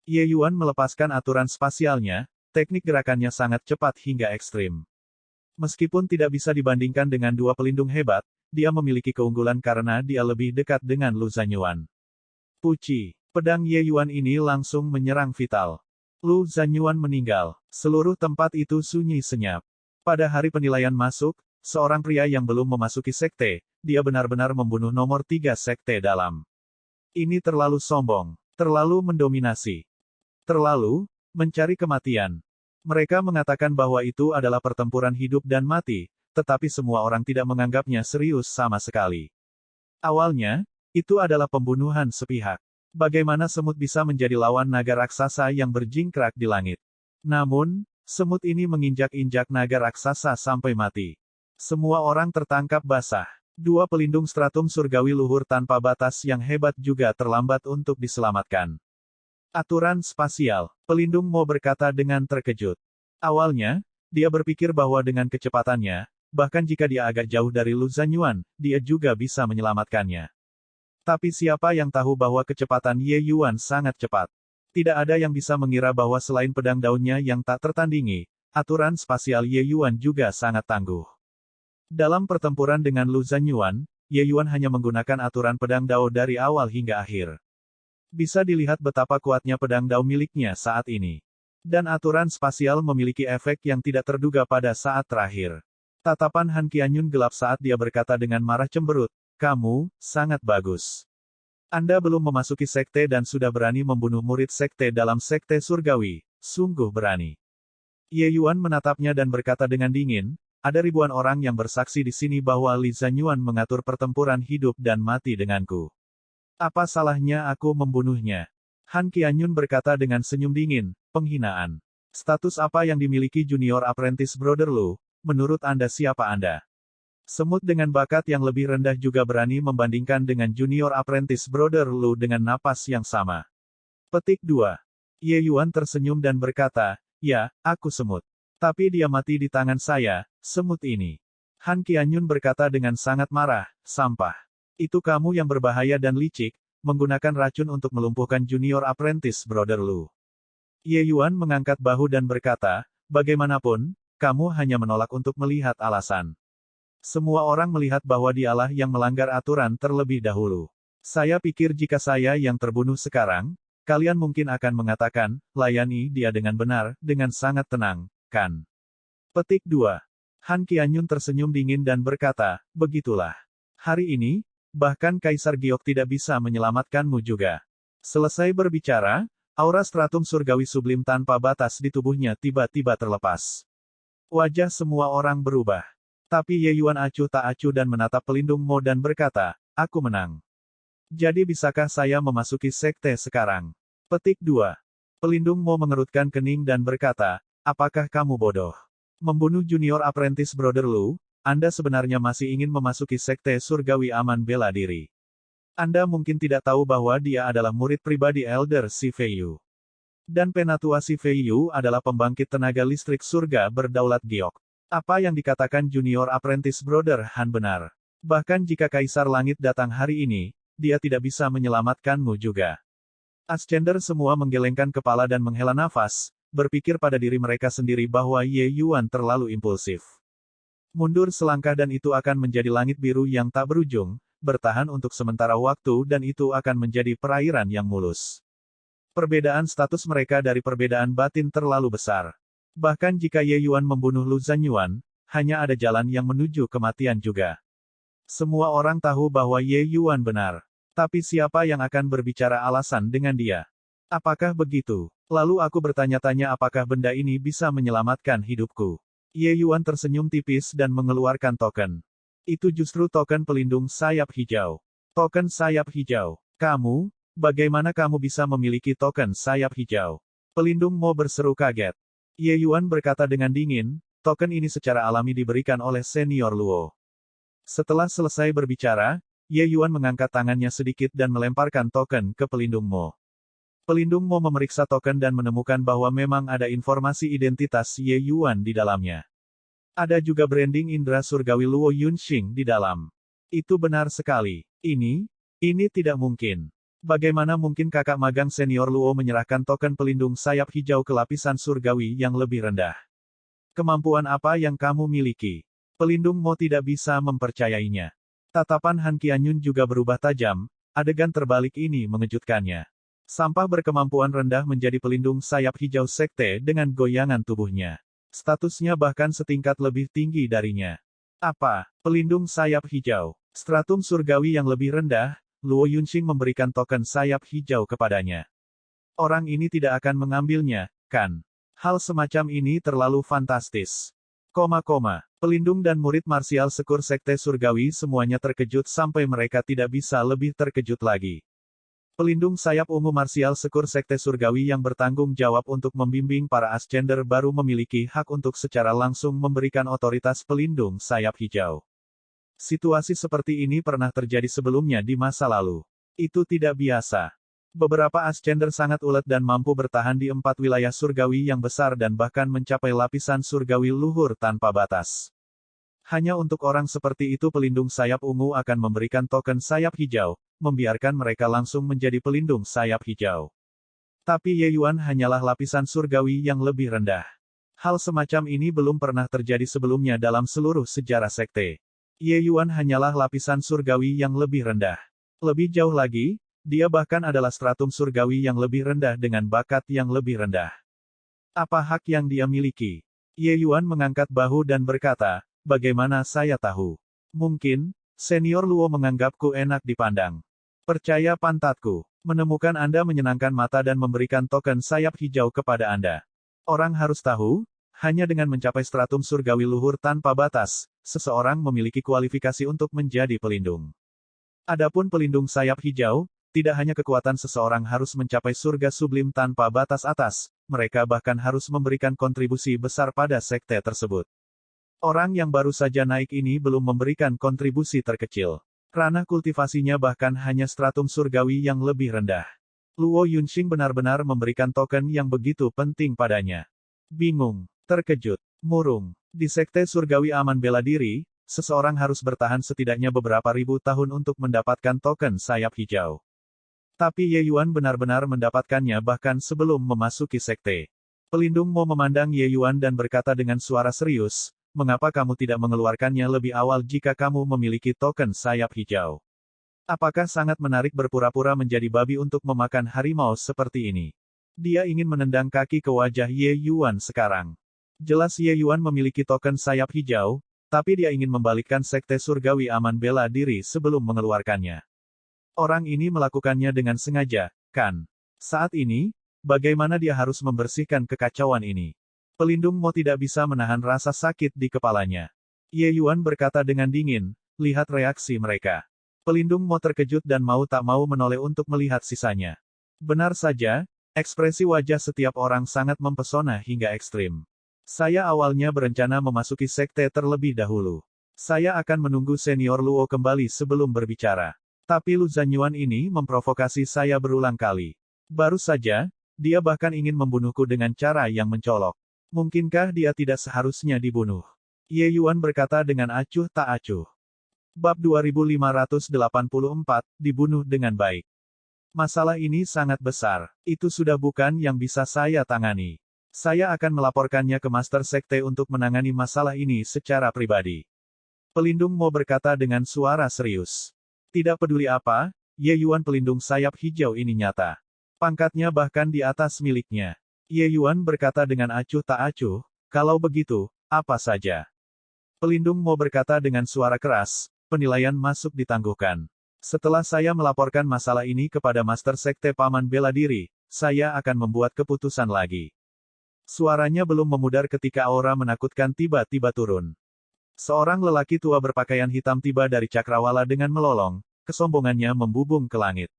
Ye Yuan melepaskan aturan spasialnya, teknik gerakannya sangat cepat hingga ekstrim. Meskipun tidak bisa dibandingkan dengan dua pelindung hebat, dia memiliki keunggulan karena dia lebih dekat dengan Lu Zanyuan. Puci, pedang Ye Yuan ini langsung menyerang vital. Lu Zanyuan meninggal. Seluruh tempat itu sunyi senyap. Pada hari penilaian masuk, seorang pria yang belum memasuki sekte, dia benar-benar membunuh nomor 3 sekte dalam. Ini terlalu sombong, terlalu mendominasi, terlalu mencari kematian. Mereka mengatakan bahwa itu adalah pertempuran hidup dan mati, tetapi semua orang tidak menganggapnya serius sama sekali. Awalnya, itu adalah pembunuhan sepihak. Bagaimana semut bisa menjadi lawan naga raksasa yang berjingkrak di langit? Namun, semut ini menginjak-injak naga raksasa sampai mati. Semua orang tertangkap basah. Dua pelindung stratum surgawi luhur tanpa batas yang hebat juga terlambat untuk diselamatkan. Aturan spasial. Pelindung Mo berkata dengan terkejut. Awalnya, dia berpikir bahwa dengan kecepatannya, bahkan jika dia agak jauh dari Lu Zanyuan, dia juga bisa menyelamatkannya. Tapi siapa yang tahu bahwa kecepatan Ye Yuan sangat cepat? Tidak ada yang bisa mengira bahwa selain pedang daunnya yang tak tertandingi, aturan spasial Ye Yuan juga sangat tangguh. Dalam pertempuran dengan Lu Zanyuan, Ye Yuan hanya menggunakan aturan pedang dao dari awal hingga akhir. Bisa dilihat betapa kuatnya pedang dao miliknya saat ini. Dan aturan spasial memiliki efek yang tidak terduga pada saat terakhir. Tatapan Han Qianyun gelap saat dia berkata dengan marah cemberut, "Kamu, sangat bagus. Anda belum memasuki sekte dan sudah berani membunuh murid sekte dalam sekte surgawi, sungguh berani." Ye Yuan menatapnya dan berkata dengan dingin, "Ada ribuan orang yang bersaksi di sini bahwa Li Zanyuan mengatur pertempuran hidup dan mati denganku. Apa salahnya aku membunuhnya?" Han Qianyun berkata dengan senyum dingin, "Penghinaan. Status apa yang dimiliki Junior Apprentice Brother Lu? Menurut Anda siapa Anda?" Semut dengan bakat yang lebih rendah juga berani membandingkan dengan Junior Apprentice Brother Lu dengan napas yang sama. Petik 2. Ye Yuan tersenyum dan berkata, "Ya, aku semut. Tapi dia mati di tangan saya, semut ini." Han Qianyun berkata dengan sangat marah, "Sampah. Itu kamu yang berbahaya dan licik, menggunakan racun untuk melumpuhkan Junior Apprentice Brother Lu." Ye Yuan mengangkat bahu dan berkata, "Bagaimanapun, kamu hanya menolak untuk melihat alasan. Semua orang melihat bahwa dialah yang melanggar aturan terlebih dahulu. Saya pikir jika saya yang terbunuh sekarang, kalian mungkin akan mengatakan, layani dia dengan benar, dengan sangat tenang, kan?" Petik 2. Han Qianyun tersenyum dingin dan berkata, "Begitulah. Hari ini, bahkan Kaisar Giok tidak bisa menyelamatkanmu juga." Selesai berbicara, aura stratum surgawi sublim tanpa batas di tubuhnya tiba-tiba terlepas. Wajah semua orang berubah. Tapi Ye Yuan acuh tak acuh dan menatap pelindung Mo dan berkata, "Aku menang. Jadi bisakah saya memasuki sekte sekarang?" Petik 2. Pelindung Mo mengerutkan kening dan berkata, "Apakah kamu bodoh? Membunuh Junior Apprentice Brother Lu, Anda sebenarnya masih ingin memasuki sekte surgawi aman bela diri. Anda mungkin tidak tahu bahwa dia adalah murid pribadi Elder Si Fei Yu. Dan penatua Si Fei Yu adalah pembangkit tenaga listrik surga berdaulat Giok. Apa yang dikatakan Junior Apprentice Brother Han benar. Bahkan jika Kaisar Langit datang hari ini, dia tidak bisa menyelamatkanmu juga." Ascender semua menggelengkan kepala dan menghela nafas, berpikir pada diri mereka sendiri bahwa Ye Yuan terlalu impulsif. Mundur selangkah dan itu akan menjadi langit biru yang tak berujung, bertahan untuk sementara waktu dan itu akan menjadi perairan yang mulus. Perbedaan status mereka dari perbedaan batin terlalu besar. Bahkan jika Ye Yuan membunuh Lu Zanyuan, hanya ada jalan yang menuju kematian juga. Semua orang tahu bahwa Ye Yuan benar. Tapi siapa yang akan berbicara alasan dengan dia? Apakah begitu? Lalu aku bertanya-tanya apakah benda ini bisa menyelamatkan hidupku. Ye Yuan tersenyum tipis dan mengeluarkan token. Itu justru token pelindung sayap hijau. Token sayap hijau. Kamu, bagaimana kamu bisa memiliki token sayap hijau? Pelindung Mo berseru kaget. Ye Yuan berkata dengan dingin, "Token ini secara alami diberikan oleh Senior Luo." Setelah selesai berbicara, Ye Yuan mengangkat tangannya sedikit dan melemparkan token ke pelindung Mo. Pelindung Mo memeriksa token dan menemukan bahwa memang ada informasi identitas Ye Yuan di dalamnya. Ada juga branding indera surgawi Luo Yunxing di dalam. Itu benar sekali. Ini tidak mungkin. Bagaimana mungkin kakak magang senior Luo menyerahkan token pelindung sayap hijau ke lapisan surgawi yang lebih rendah? Kemampuan apa yang kamu miliki? Pelindung Mo tidak bisa mempercayainya. Tatapan Han Qianyun juga berubah tajam, adegan terbalik ini mengejutkannya. Sampah berkemampuan rendah menjadi pelindung sayap hijau sekte dengan goyangan tubuhnya. Statusnya bahkan setingkat lebih tinggi darinya. Apa? Pelindung sayap hijau. Stratum surgawi yang lebih rendah, Luo Yunxing memberikan token sayap hijau kepadanya. Orang ini tidak akan mengambilnya, kan? Hal semacam ini terlalu fantastis. Pelindung dan murid marsial Sekur Sekte Surgawi semuanya terkejut sampai mereka tidak bisa lebih terkejut lagi. Pelindung sayap ungu marsial Sekur Sekte Surgawi yang bertanggung jawab untuk membimbing para ascender baru memiliki hak untuk secara langsung memberikan otoritas pelindung sayap hijau. Situasi seperti ini pernah terjadi sebelumnya di masa lalu. Itu tidak biasa. Beberapa ascender sangat ulet dan mampu bertahan di 4 wilayah surgawi yang besar dan bahkan mencapai lapisan surgawi luhur tanpa batas. Hanya untuk orang seperti itu pelindung sayap ungu akan memberikan token sayap hijau, membiarkan mereka langsung menjadi pelindung sayap hijau. Tapi Ye Yuan hanyalah lapisan surgawi yang lebih rendah. Hal semacam ini belum pernah terjadi sebelumnya dalam seluruh sejarah sekte. Ye Yuan hanyalah lapisan surgawi yang lebih rendah. Lebih jauh lagi, dia bahkan adalah stratum surgawi yang lebih rendah dengan bakat yang lebih rendah. Apa hak yang dia miliki? Ye Yuan mengangkat bahu dan berkata, bagaimana saya tahu? Mungkin, Senior Luo menganggapku enak dipandang. Percaya pantatku, menemukan Anda menyenangkan mata dan memberikan token sayap hijau kepada Anda. Orang harus tahu, hanya dengan mencapai stratum surgawi luhur tanpa batas, seseorang memiliki kualifikasi untuk menjadi pelindung. Adapun pelindung sayap hijau, tidak hanya kekuatan seseorang harus mencapai surga sublim tanpa batas atas, mereka bahkan harus memberikan kontribusi besar pada sekte tersebut. Orang yang baru saja naik ini belum memberikan kontribusi terkecil. Ranah kultivasinya bahkan hanya stratum surgawi yang lebih rendah. Luo Yunxing benar-benar memberikan token yang begitu penting padanya. Bingung, terkejut, murung. Di sekte surgawi aman bela diri, seseorang harus bertahan setidaknya beberapa ribu tahun untuk mendapatkan token sayap hijau. Tapi Ye Yuan benar-benar mendapatkannya bahkan sebelum memasuki sekte. Pelindung Mo memandang Ye Yuan dan berkata dengan suara serius, mengapa kamu tidak mengeluarkannya lebih awal jika kamu memiliki token sayap hijau? Apakah sangat menarik berpura-pura menjadi babi untuk memakan harimau seperti ini? Dia ingin menendang kaki ke wajah Ye Yuan sekarang. Jelas Ye Yuan memiliki token sayap hijau, tapi dia ingin membalikkan sekte surgawi aman bela diri sebelum mengeluarkannya. Orang ini melakukannya dengan sengaja, kan? Saat ini, bagaimana dia harus membersihkan kekacauan ini? Pelindung Mo tidak bisa menahan rasa sakit di kepalanya. Ye Yuan berkata dengan dingin, lihat reaksi mereka. Pelindung Mo terkejut dan mau tak mau menoleh untuk melihat sisanya. Benar saja, ekspresi wajah setiap orang sangat mempesona hingga ekstrim. Saya awalnya berencana memasuki sekte terlebih dahulu. Saya akan menunggu Senior Luo kembali sebelum berbicara. Tapi Lu Zanyuan ini memprovokasi saya berulang kali. Baru saja, dia bahkan ingin membunuhku dengan cara yang mencolok. Mungkinkah dia tidak seharusnya dibunuh? Ye Yuan berkata dengan acuh tak acuh. Bab 2584, dibunuh dengan baik. Masalah ini sangat besar. Itu sudah bukan yang bisa saya tangani. Saya akan melaporkannya ke Master Sekte untuk menangani masalah ini secara pribadi. Pelindung Mo berkata dengan suara serius. Tidak peduli apa, Ye Yuan pelindung sayap hijau ini nyata. Pangkatnya bahkan di atas miliknya. Ye Yuan berkata dengan acuh tak acuh, kalau begitu, apa saja. Pelindung Mo berkata dengan suara keras, penilaian masuk ditangguhkan. Setelah saya melaporkan masalah ini kepada Master Sekte Paman Bela Diri, saya akan membuat keputusan lagi. Suaranya belum memudar ketika aura menakutkan tiba-tiba turun. Seorang lelaki tua berpakaian hitam tiba dari cakrawala dengan melolong, kesombongannya membubung ke langit.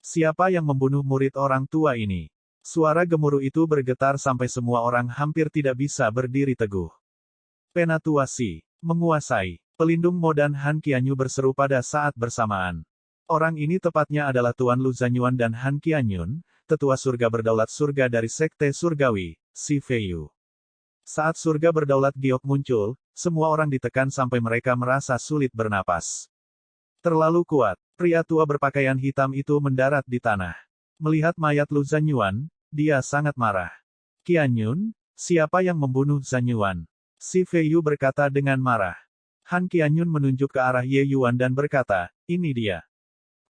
Siapa yang membunuh murid orang tua ini? Suara gemuruh itu bergetar sampai semua orang hampir tidak bisa berdiri teguh. Penatuasi, menguasai, pelindung Mo dan Han Qianyu berseru pada saat bersamaan. Orang ini tepatnya adalah Tuan Lu Zanyuan dan Han Qianyun, tetua surga berdaulat surga dari Sekte Surgawi, Si Feiyu. Saat surga berdaulat giok muncul, semua orang ditekan sampai mereka merasa sulit bernapas. Terlalu kuat, pria tua berpakaian hitam itu mendarat di tanah. Melihat mayat Lu Zanyuan, dia sangat marah. Qianyun, siapa yang membunuh Zanyuan? Si Feiyu berkata dengan marah. Han Qianyun menunjuk ke arah Ye Yuan dan berkata, ini dia.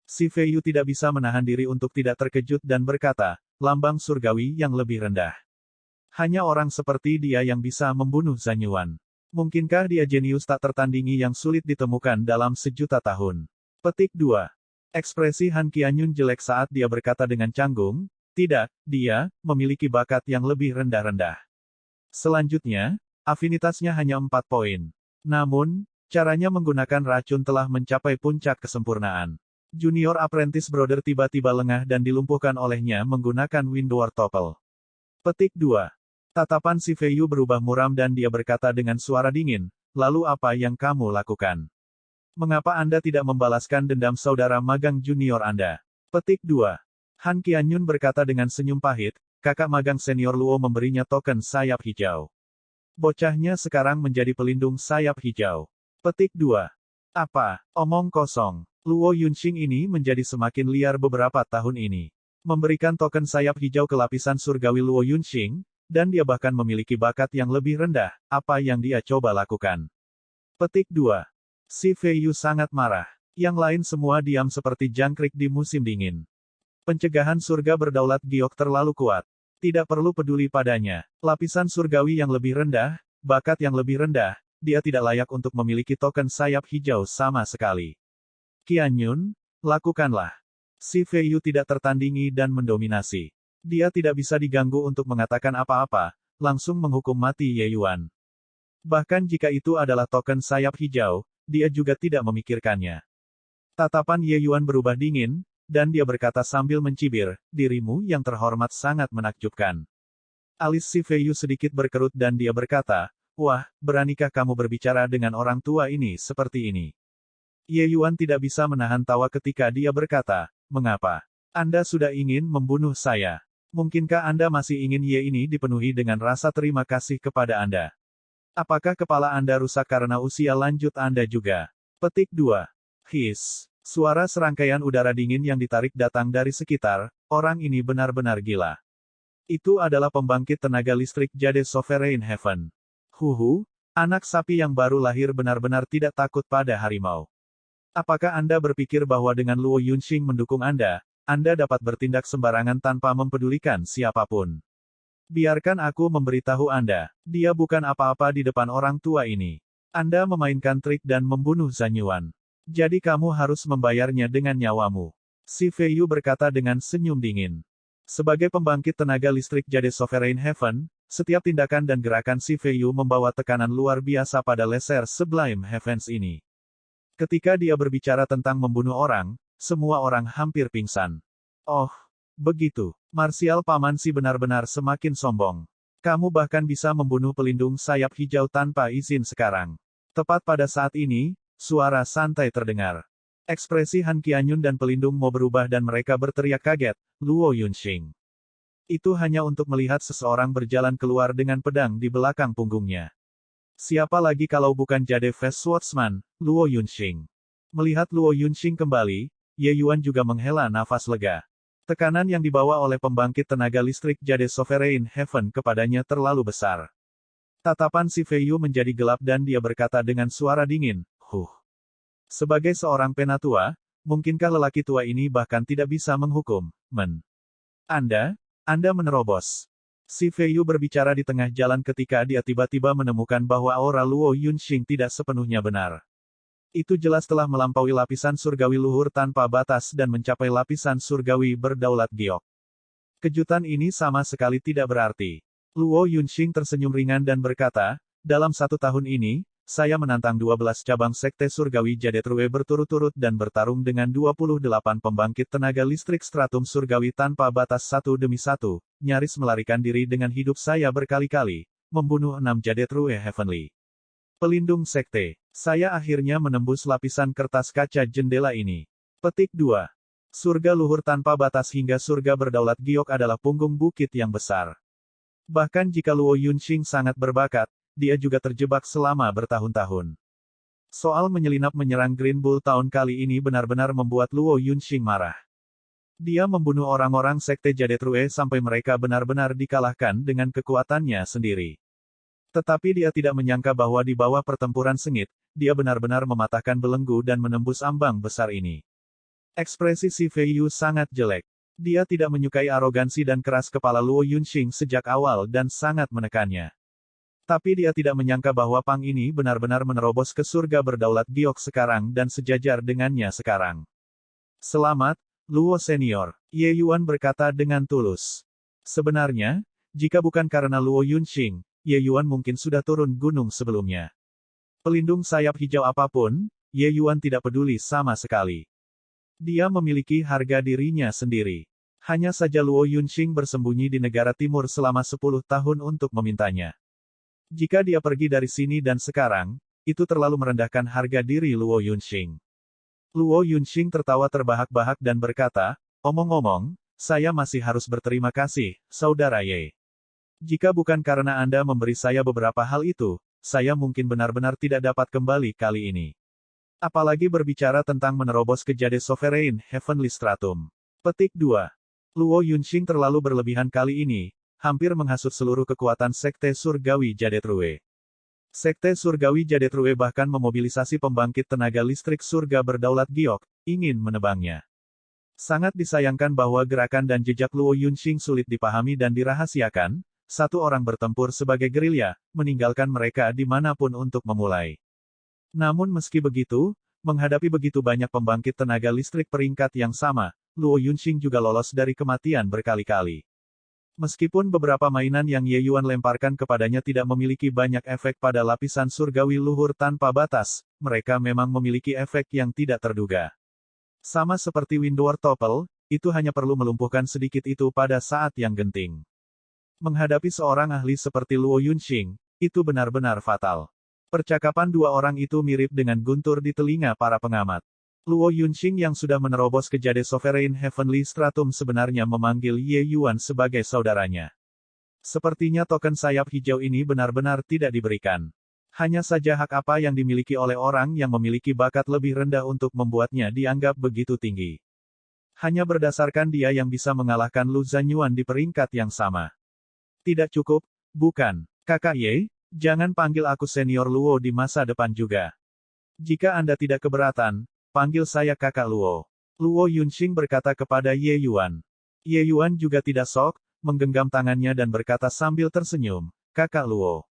Si Feiyu tidak bisa menahan diri untuk tidak terkejut dan berkata, lambang surgawi yang lebih rendah. Hanya orang seperti dia yang bisa membunuh Zanyuan. Mungkinkah dia jenius tak tertandingi yang sulit ditemukan dalam sejuta tahun? Petik 2. Ekspresi Han Qianyun jelek saat dia berkata dengan canggung, tidak, dia memiliki bakat yang lebih rendah-rendah. Selanjutnya, afinitasnya hanya 4 poin. Namun, caranya menggunakan racun telah mencapai puncak kesempurnaan. Junior Apprentice Brother tiba-tiba lengah dan dilumpuhkan olehnya menggunakan Windward Topple. Petik 2. Tatapan si Feiyu berubah muram dan dia berkata dengan suara dingin, lalu apa yang kamu lakukan? Mengapa Anda tidak membalaskan dendam saudara magang junior Anda? Petik 2. Han Qianyun berkata dengan senyum pahit, kakak magang senior Luo memberinya token sayap hijau. Bocahnya sekarang menjadi pelindung sayap hijau. Petik 2. Apa? Omong kosong. Luo Yunxing ini menjadi semakin liar beberapa tahun ini. Memberikan token sayap hijau ke lapisan surgawi Luo Yunxing, dan dia bahkan memiliki bakat yang lebih rendah, apa yang dia coba lakukan? Petik 2. Si Feiyu sangat marah. Yang lain semua diam seperti jangkrik di musim dingin. Pencegahan surga berdaulat giok terlalu kuat. Tidak perlu peduli padanya. Lapisan surgawi yang lebih rendah, bakat yang lebih rendah, dia tidak layak untuk memiliki token sayap hijau sama sekali. Qianyun, lakukanlah. Si Feiyu tidak tertandingi dan mendominasi. Dia tidak bisa diganggu untuk mengatakan apa-apa, langsung menghukum mati Ye Yuan. Bahkan jika itu adalah token sayap hijau, dia juga tidak memikirkannya. Tatapan Ye Yuan berubah dingin, dan dia berkata sambil mencibir, dirimu yang terhormat sangat menakjubkan. Alis si Feiyu sedikit berkerut dan dia berkata, wah, beranikah kamu berbicara dengan orang tua ini seperti ini? Ye Yuan tidak bisa menahan tawa ketika dia berkata, mengapa? Anda sudah ingin membunuh saya. Mungkinkah Anda masih ingin Ye ini dipenuhi dengan rasa terima kasih kepada Anda? Apakah kepala Anda rusak karena usia lanjut Anda juga? Petik 2. His. Suara serangkaian udara dingin yang ditarik datang dari sekitar, orang ini benar-benar gila. Itu adalah pembangkit tenaga listrik Jade Sovereign Heaven. Huhu, anak sapi yang baru lahir benar-benar tidak takut pada harimau. Apakah Anda berpikir bahwa dengan Luo Yunxing mendukung Anda dapat bertindak sembarangan tanpa mempedulikan siapapun? Biarkan aku memberitahu Anda, dia bukan apa-apa di depan orang tua ini. Anda memainkan trik dan membunuh Zhan Yuan. Jadi kamu harus membayarnya dengan nyawamu. Si Feiyu berkata dengan senyum dingin. Sebagai pembangkit tenaga listrik Jade Sovereign Heaven, setiap tindakan dan gerakan si Feiyu membawa tekanan luar biasa pada Lesser Sublime Heavens ini. Ketika dia berbicara tentang membunuh orang, semua orang hampir pingsan. Oh, begitu. Marsial Paman Si benar-benar semakin sombong. Kamu bahkan bisa membunuh pelindung sayap hijau tanpa izin sekarang. Tepat pada saat ini, suara santai terdengar. Ekspresi Han Qianyun dan pelindung mau berubah dan mereka berteriak kaget, Luo Yunxing. Itu hanya untuk melihat seseorang berjalan keluar dengan pedang di belakang punggungnya. Siapa lagi kalau bukan Jade Face Swordsman, Luo Yunxing. Melihat Luo Yunxing kembali, Ye Yuan juga menghela nafas lega. Tekanan yang dibawa oleh pembangkit tenaga listrik Jade Sovereign Heaven kepadanya terlalu besar. Tatapan si Feiyu menjadi gelap dan dia berkata dengan suara dingin, Sebagai seorang penatua, mungkinkah lelaki tua ini bahkan tidak bisa menghukum, Anda menerobos. Si Feiyu berbicara di tengah jalan ketika dia tiba-tiba menemukan bahwa aura Luo Yunxing tidak sepenuhnya benar. Itu jelas telah melampaui lapisan surgawi luhur tanpa batas dan mencapai lapisan surgawi berdaulat giok. Kejutan ini sama sekali tidak berarti. Luo Yunxing tersenyum ringan dan berkata, dalam 1 tahun ini, saya menantang 12 cabang sekte surgawi Jade True berturut-turut dan bertarung dengan 28 pembangkit tenaga listrik stratum surgawi tanpa batas satu demi satu, nyaris melarikan diri dengan hidup saya berkali-kali, membunuh 6 Jade True Heavenly. Pelindung sekte. Saya akhirnya menembus lapisan kertas kaca jendela ini. Petik 2. Surga luhur tanpa batas hingga surga berdaulat giok adalah punggung bukit yang besar. Bahkan jika Luo Yunxing sangat berbakat, dia juga terjebak selama bertahun-tahun. Soal menyelinap menyerang Green Bull tahun kali ini benar-benar membuat Luo Yunxing marah. Dia membunuh orang-orang sekte Jade True sampai mereka benar-benar dikalahkan dengan kekuatannya sendiri. Tetapi dia tidak menyangka bahwa di bawah pertempuran sengit, dia benar-benar mematahkan belenggu dan menembus ambang besar ini. Ekspresi si Feiyu sangat jelek. Dia tidak menyukai arogansi dan keras kepala Luo Yunxing sejak awal dan sangat menekannya. Tapi dia tidak menyangka bahwa Pang ini benar-benar menerobos ke surga berdaulat giok sekarang dan sejajar dengannya sekarang. Selamat, Luo Senior, Ye Yuan berkata dengan tulus. Sebenarnya, jika bukan karena Luo Yunxing, Ye Yuan mungkin sudah turun gunung sebelumnya. Pelindung sayap hijau apapun, Ye Yuan tidak peduli sama sekali. Dia memiliki harga dirinya sendiri. Hanya saja Luo Yunxing bersembunyi di negara timur selama 10 tahun untuk memintanya. Jika dia pergi dari sini dan sekarang, itu terlalu merendahkan harga diri Luo Yunxing. Luo Yunxing tertawa terbahak-bahak dan berkata, omong-omong, saya masih harus berterima kasih, Saudara Ye. Jika bukan karena Anda memberi saya beberapa hal itu, saya mungkin benar-benar tidak dapat kembali kali ini. Apalagi berbicara tentang menerobos ke Jade Sovereign Heavenly Stratum. Petik 2. Luo Yunxing terlalu berlebihan kali ini, hampir menghasut seluruh kekuatan Sekte Surgawi Jade True. Sekte Surgawi Jade True bahkan memobilisasi pembangkit tenaga listrik surga berdaulat giok, ingin menebangnya. Sangat disayangkan bahwa gerakan dan jejak Luo Yunxing sulit dipahami dan dirahasiakan, satu orang bertempur sebagai gerilya, meninggalkan mereka dimanapun untuk memulai. Namun meski begitu, menghadapi begitu banyak pembangkit tenaga listrik peringkat yang sama, Luo Yunxing juga lolos dari kematian berkali-kali. Meskipun beberapa mainan yang Ye Yuan lemparkan kepadanya tidak memiliki banyak efek pada lapisan surgawi luhur tanpa batas, mereka memang memiliki efek yang tidak terduga. Sama seperti Windward Topple, itu hanya perlu melumpuhkan sedikit itu pada saat yang genting. Menghadapi seorang ahli seperti Luo Yunxing, itu benar-benar fatal. Percakapan dua orang itu mirip dengan guntur di telinga para pengamat. Luo Yunxing yang sudah menerobos ke Jade Sovereign Heavenly Stratum sebenarnya memanggil Ye Yuan sebagai saudaranya. Sepertinya token sayap hijau ini benar-benar tidak diberikan. Hanya saja hak apa yang dimiliki oleh orang yang memiliki bakat lebih rendah untuk membuatnya dianggap begitu tinggi. Hanya berdasarkan dia yang bisa mengalahkan Lu Zanyuan di peringkat yang sama. Tidak cukup, bukan? Kakak Ye, jangan panggil aku senior Luo di masa depan juga. Jika Anda tidak keberatan, panggil saya kakak Luo. Luo Yunxing berkata kepada Ye Yuan. Ye Yuan juga tidak sok, menggenggam tangannya dan berkata sambil tersenyum, kakak Luo.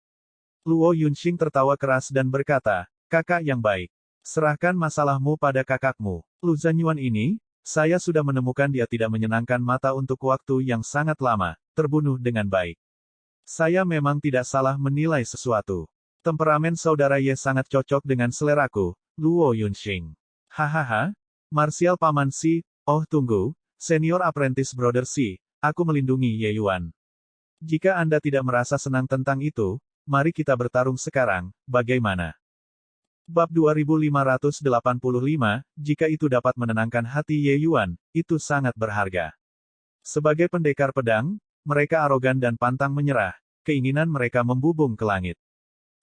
Luo Yunxing tertawa keras dan berkata, kakak yang baik. Serahkan masalahmu pada kakakmu. Lu Zanyuan ini, saya sudah menemukan dia tidak menyenangkan mata untuk waktu yang sangat lama, terbunuh dengan baik. Saya memang tidak salah menilai sesuatu. Temperamen saudara Ye sangat cocok dengan seleraku, Luo Yunxing. Hahaha, Marsial Paman Si, oh tunggu, Senior Apprentice Brother Si, aku melindungi Ye Yuan. Jika Anda tidak merasa senang tentang itu, mari kita bertarung sekarang, bagaimana? Bab 2585, jika itu dapat menenangkan hati Ye Yuan, itu sangat berharga. Sebagai pendekar pedang, mereka arogan dan pantang menyerah, keinginan mereka membubung ke langit.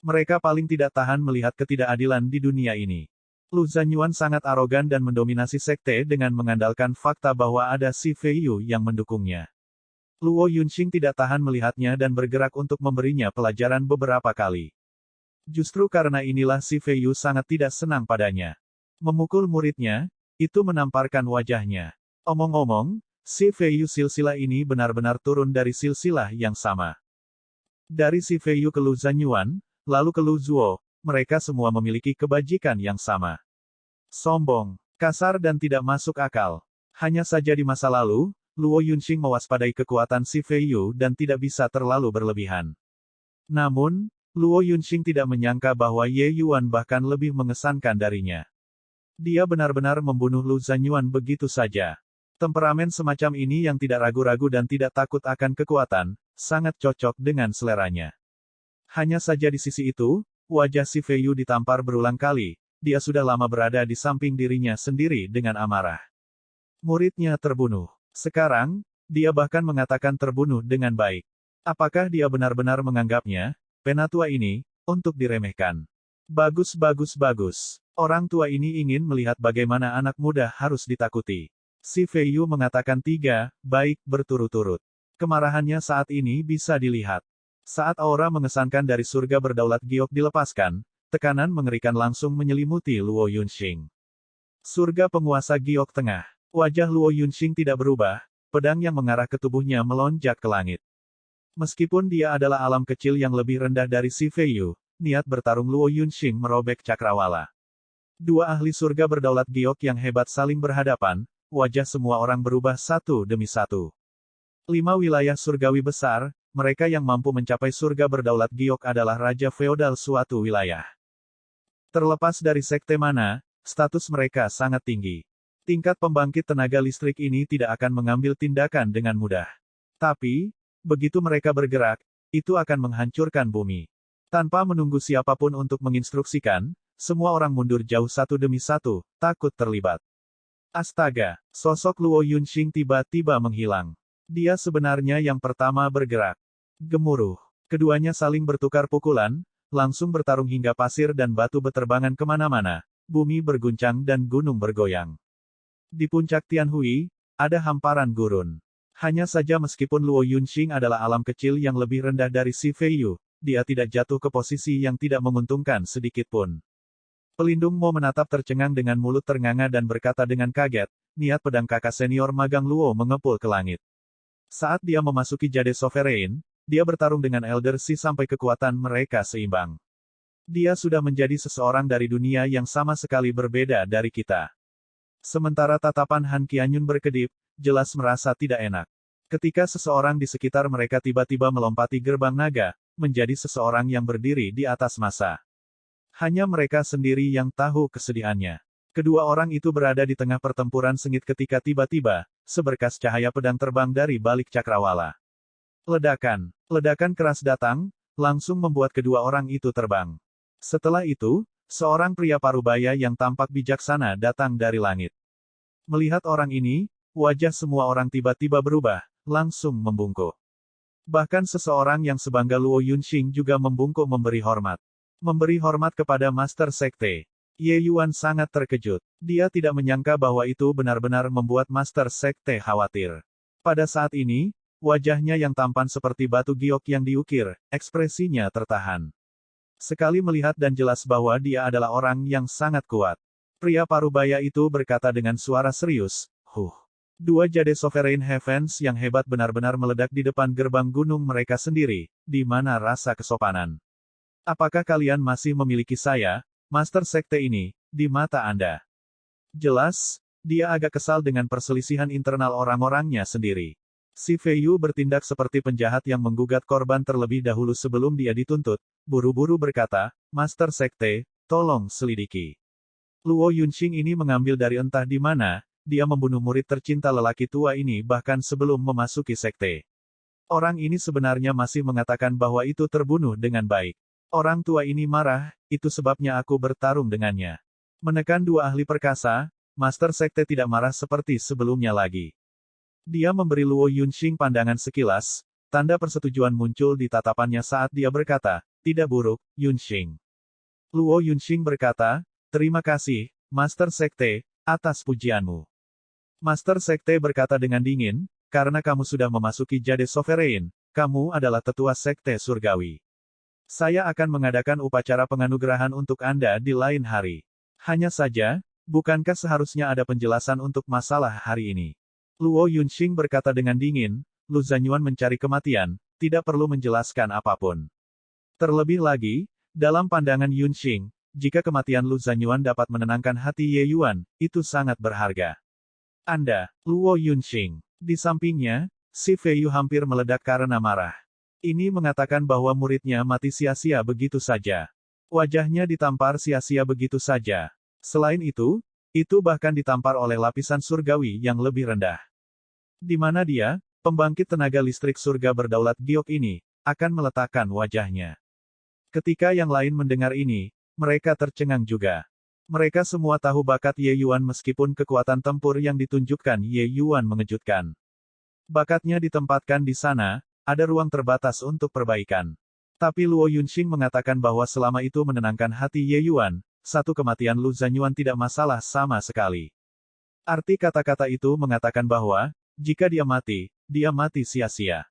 Mereka paling tidak tahan melihat ketidakadilan di dunia ini. Lu Zanyuan sangat arogan dan mendominasi sekte dengan mengandalkan fakta bahwa ada Si Feiyu yang mendukungnya. Luo Yunxing tidak tahan melihatnya dan bergerak untuk memberinya pelajaran beberapa kali. Justru karena inilah Si Feiyu sangat tidak senang padanya. Memukul muridnya, itu menamparkan wajahnya. Omong-omong, Si Feiyu silsilah ini benar-benar turun dari silsilah yang sama. Dari Si Feiyu ke Lu Zanyuan, lalu ke Lu Zuo, mereka semua memiliki kebajikan yang sama. Sombong, kasar dan tidak masuk akal. Hanya saja di masa lalu, Luo Yunxing mewaspadai kekuatan Si Feiyu dan tidak bisa terlalu berlebihan. Namun, Luo Yunxing tidak menyangka bahwa Ye Yuan bahkan lebih mengesankan darinya. Dia benar-benar membunuh Lu Zanyuan begitu saja. Temperamen semacam ini yang tidak ragu-ragu dan tidak takut akan kekuatan, sangat cocok dengan seleranya. Hanya saja di sisi itu, wajah Si Feiyu ditampar berulang kali, dia sudah lama berada di samping dirinya sendiri dengan amarah. Muridnya terbunuh. Sekarang, dia bahkan mengatakan terbunuh dengan baik. Apakah dia benar-benar menganggapnya, penatua ini, untuk diremehkan? Bagus. Orang tua ini ingin melihat bagaimana anak muda harus ditakuti. Si Feiyu mengatakan 3 baik berturut-turut. Kemarahannya saat ini bisa dilihat. Saat aura mengesankan dari surga berdaulat giok dilepaskan, tekanan mengerikan langsung menyelimuti Luo Yunxing. Surga penguasa giok tengah. Wajah Luo Yunxing tidak berubah, pedang yang mengarah ke tubuhnya melonjak ke langit. Meskipun dia adalah alam kecil yang lebih rendah dari Si Feiyu, niat bertarung Luo Yunxing merobek cakrawala. Dua ahli surga berdaulat giok yang hebat saling berhadapan, wajah semua orang berubah satu demi satu. 5 wilayah surgawi besar, mereka yang mampu mencapai surga berdaulat giok adalah raja feodal suatu wilayah. Terlepas dari sekte mana, status mereka sangat tinggi. Tingkat pembangkit tenaga listrik ini tidak akan mengambil tindakan dengan mudah. Tapi, begitu mereka bergerak, itu akan menghancurkan bumi. Tanpa menunggu siapapun untuk menginstruksikan, semua orang mundur jauh satu demi satu, takut terlibat. Astaga, sosok Luo Yunxing tiba-tiba menghilang. Dia sebenarnya yang pertama bergerak. Gemuruh. Keduanya saling bertukar pukulan, langsung bertarung hingga pasir dan batu beterbangan kemana-mana, bumi berguncang dan gunung bergoyang. Di puncak Tianhui, ada hamparan gurun. Hanya saja meskipun Luo Yunxing adalah alam kecil yang lebih rendah dari Si Feiyu, dia tidak jatuh ke posisi yang tidak menguntungkan sedikitpun. Pelindung Mo menatap tercengang dengan mulut ternganga dan berkata dengan kaget, niat pedang kakak senior magang Luo mengepul ke langit. Saat dia memasuki Jade Sovereign, dia bertarung dengan Elder Si sampai kekuatan mereka seimbang. Dia sudah menjadi seseorang dari dunia yang sama sekali berbeda dari kita. Sementara tatapan Han Qianyun berkedip, jelas merasa tidak enak. Ketika seseorang di sekitar mereka tiba-tiba melompati gerbang naga, menjadi seseorang yang berdiri di atas massa. Hanya mereka sendiri yang tahu kesedihannya. Kedua orang itu berada di tengah pertempuran sengit ketika tiba-tiba, seberkas cahaya pedang terbang dari balik cakrawala. Ledakan. Ledakan keras datang, langsung membuat kedua orang itu terbang. Setelah itu, seorang pria parubaya yang tampak bijaksana datang dari langit. Melihat orang ini, wajah semua orang tiba-tiba berubah, langsung membungkuk. Bahkan seseorang yang sebangga Luo Yunxing juga membungkuk memberi hormat. Memberi hormat kepada Master Sekte. Ye Yuan sangat terkejut. Dia tidak menyangka bahwa itu benar-benar membuat Master Sekte khawatir. Pada saat ini, wajahnya yang tampan seperti batu giok yang diukir, ekspresinya tertahan. Sekali melihat dan jelas bahwa dia adalah orang yang sangat kuat. Pria parubaya itu berkata dengan suara serius, Dua Jade Sovereign Heavens yang hebat benar-benar meledak di depan gerbang gunung mereka sendiri, di mana rasa kesopanan. Apakah kalian masih memiliki saya, Master Sekte ini, di mata Anda? Jelas, dia agak kesal dengan perselisihan internal orang-orangnya sendiri. Si Feiyu bertindak seperti penjahat yang menggugat korban terlebih dahulu sebelum dia dituntut, buru-buru berkata, Master Sekte, tolong selidiki. Luo Yunxing ini mengambil dari entah di mana, dia membunuh murid tercinta lelaki tua ini bahkan sebelum memasuki sekte. Orang ini sebenarnya masih mengatakan bahwa itu terbunuh dengan baik. Orang tua ini marah, itu sebabnya aku bertarung dengannya. Menekan dua ahli perkasa, Master Sekte tidak marah seperti sebelumnya lagi. Dia memberi Luo Yunxing pandangan sekilas, tanda persetujuan muncul di tatapannya saat dia berkata, tidak buruk, Yunxing. Luo Yunxing berkata, terima kasih, Master Sekte, atas pujianmu. Master Sekte berkata dengan dingin, karena kamu sudah memasuki Jade Sovereign, kamu adalah tetua Sekte Surgawi. Saya akan mengadakan upacara penganugerahan untuk Anda di lain hari. Hanya saja, bukankah seharusnya ada penjelasan untuk masalah hari ini? Luo Yunxing berkata dengan dingin, Lu Zanyuan mencari kematian, tidak perlu menjelaskan apapun. Terlebih lagi, dalam pandangan Yunxing, jika kematian Lu Zanyuan dapat menenangkan hati Ye Yuan, itu sangat berharga. Anda, Luo Yunxing. Di sampingnya, Si Feiyu hampir meledak karena marah. Ini mengatakan bahwa muridnya mati sia-sia begitu saja. Wajahnya ditampar sia-sia begitu saja. Selain itu bahkan ditampar oleh lapisan surgawi yang lebih rendah. Di mana dia, pembangkit tenaga listrik surga berdaulat giok ini, akan meletakkan wajahnya. Ketika yang lain mendengar ini, mereka tercengang juga. Mereka semua tahu bakat Ye Yuan meskipun kekuatan tempur yang ditunjukkan Ye Yuan mengejutkan. Bakatnya ditempatkan di sana, ada ruang terbatas untuk perbaikan. Tapi Luo Yunxing mengatakan bahwa selama itu menenangkan hati Ye Yuan, satu kematian Lu Zanyuan tidak masalah sama sekali. Arti kata-kata itu mengatakan bahwa, jika dia mati sia-sia.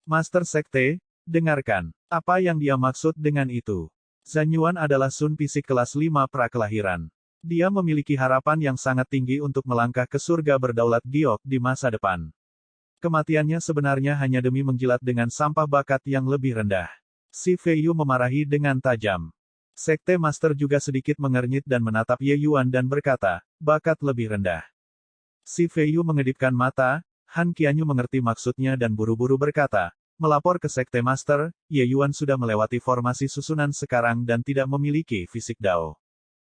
Master Sekte, dengarkan, apa yang dia maksud dengan itu? Zanyuan adalah Sun Fisik kelas 5 prakelahiran. Dia memiliki harapan yang sangat tinggi untuk melangkah ke surga berdaulat giok di masa depan. Kematiannya sebenarnya hanya demi menjilat dengan sampah bakat yang lebih rendah. Si Feiyu memarahi dengan tajam. Sekte Master juga sedikit mengernyit dan menatap Ye Yuan dan berkata, bakat lebih rendah. Si Feiyu mengedipkan mata, Han Qianyu mengerti maksudnya dan buru-buru berkata, melapor ke Sekte Master, Ye Yuan sudah melewati formasi susunan sekarang dan tidak memiliki fisik Dao.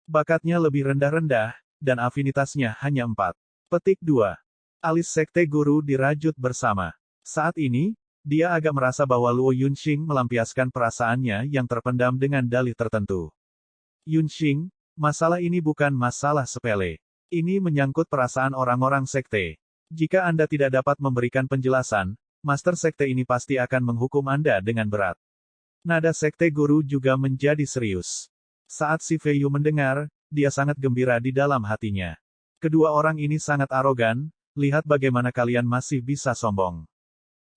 Bakatnya lebih rendah-rendah, dan afinitasnya hanya 4. Petik 2. Alis Sekte Guru dirajut bersama. Saat ini, dia agak merasa bahwa Luo Yunxing melampiaskan perasaannya yang terpendam dengan dalih tertentu. Yunxing, masalah ini bukan masalah sepele. Ini menyangkut perasaan orang-orang sekte. Jika Anda tidak dapat memberikan penjelasan, Master Sekte ini pasti akan menghukum Anda dengan berat. Nada Sekte Guru juga menjadi serius. Saat si Feiyu mendengar, dia sangat gembira di dalam hatinya. Kedua orang ini sangat arogan, lihat bagaimana kalian masih bisa sombong.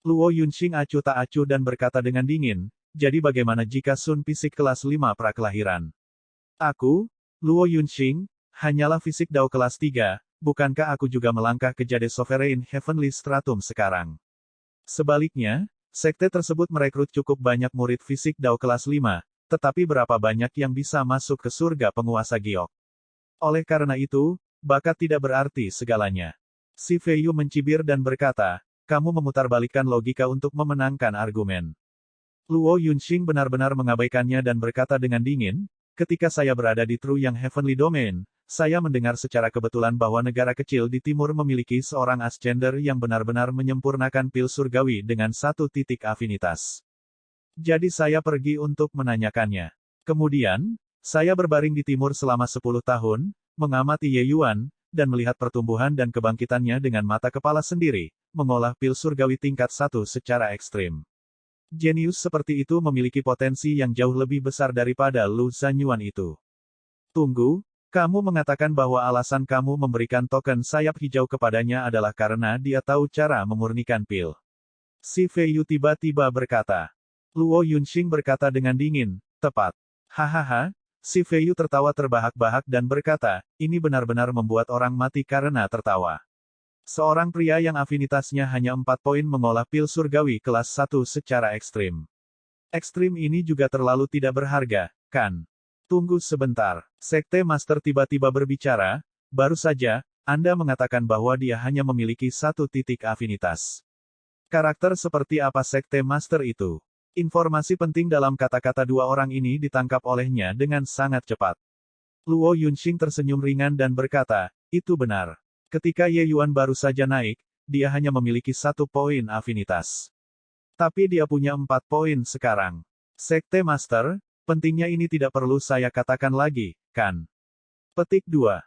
Luo Yunxing acuh tak acuh dan berkata dengan dingin, jadi bagaimana jika Sun fisik kelas 5 prakelahiran? Aku, Luo Yunxing, hanyalah fisik Dao kelas 3, bukankah aku juga melangkah ke Jade Sovereign Heavenly Stratum sekarang? Sebaliknya, sekte tersebut merekrut cukup banyak murid fisik Dao kelas 5, tetapi berapa banyak yang bisa masuk ke surga penguasa giok? Oleh karena itu, bakat tidak berarti segalanya. Si Feiyu mencibir dan berkata, kamu memutarbalikkan logika untuk memenangkan argumen. Luo Yunxing benar-benar mengabaikannya dan berkata dengan dingin, ketika saya berada di True Yang Heavenly Domain, saya mendengar secara kebetulan bahwa negara kecil di timur memiliki seorang ascender yang benar-benar menyempurnakan pil surgawi dengan 1 titik afinitas. Jadi saya pergi untuk menanyakannya. Kemudian, saya berbaring di timur selama 10 tahun, mengamati Ye Yuan, dan melihat pertumbuhan dan kebangkitannya dengan mata kepala sendiri, mengolah pil surgawi tingkat 1 secara ekstrim. Jenius seperti itu memiliki potensi yang jauh lebih besar daripada Lu Zanyuan itu. Tunggu, kamu mengatakan bahwa alasan kamu memberikan token sayap hijau kepadanya adalah karena dia tahu cara memurnikan pil. Si Feiyu tiba-tiba berkata. Luo Yunxing berkata dengan dingin, tepat. Hahaha, si Feiyu tertawa terbahak-bahak dan berkata, ini benar-benar membuat orang mati karena tertawa. Seorang pria yang afinitasnya hanya 4 poin mengolah pil surgawi kelas 1 secara ekstrim. Ekstrim ini juga terlalu tidak berharga, kan? Tunggu sebentar. Sekte Master tiba-tiba berbicara, baru saja, Anda mengatakan bahwa dia hanya memiliki 1 titik afinitas. Karakter seperti apa Sekte Master itu? Informasi penting dalam kata-kata dua orang ini ditangkap olehnya dengan sangat cepat. Luo Yunxing tersenyum ringan dan berkata, itu benar. Ketika Ye Yuan baru saja naik, dia hanya memiliki 1 poin afinitas. Tapi dia punya 4 poin sekarang. Sekte Master, pentingnya ini tidak perlu saya katakan lagi, kan? Petik 2.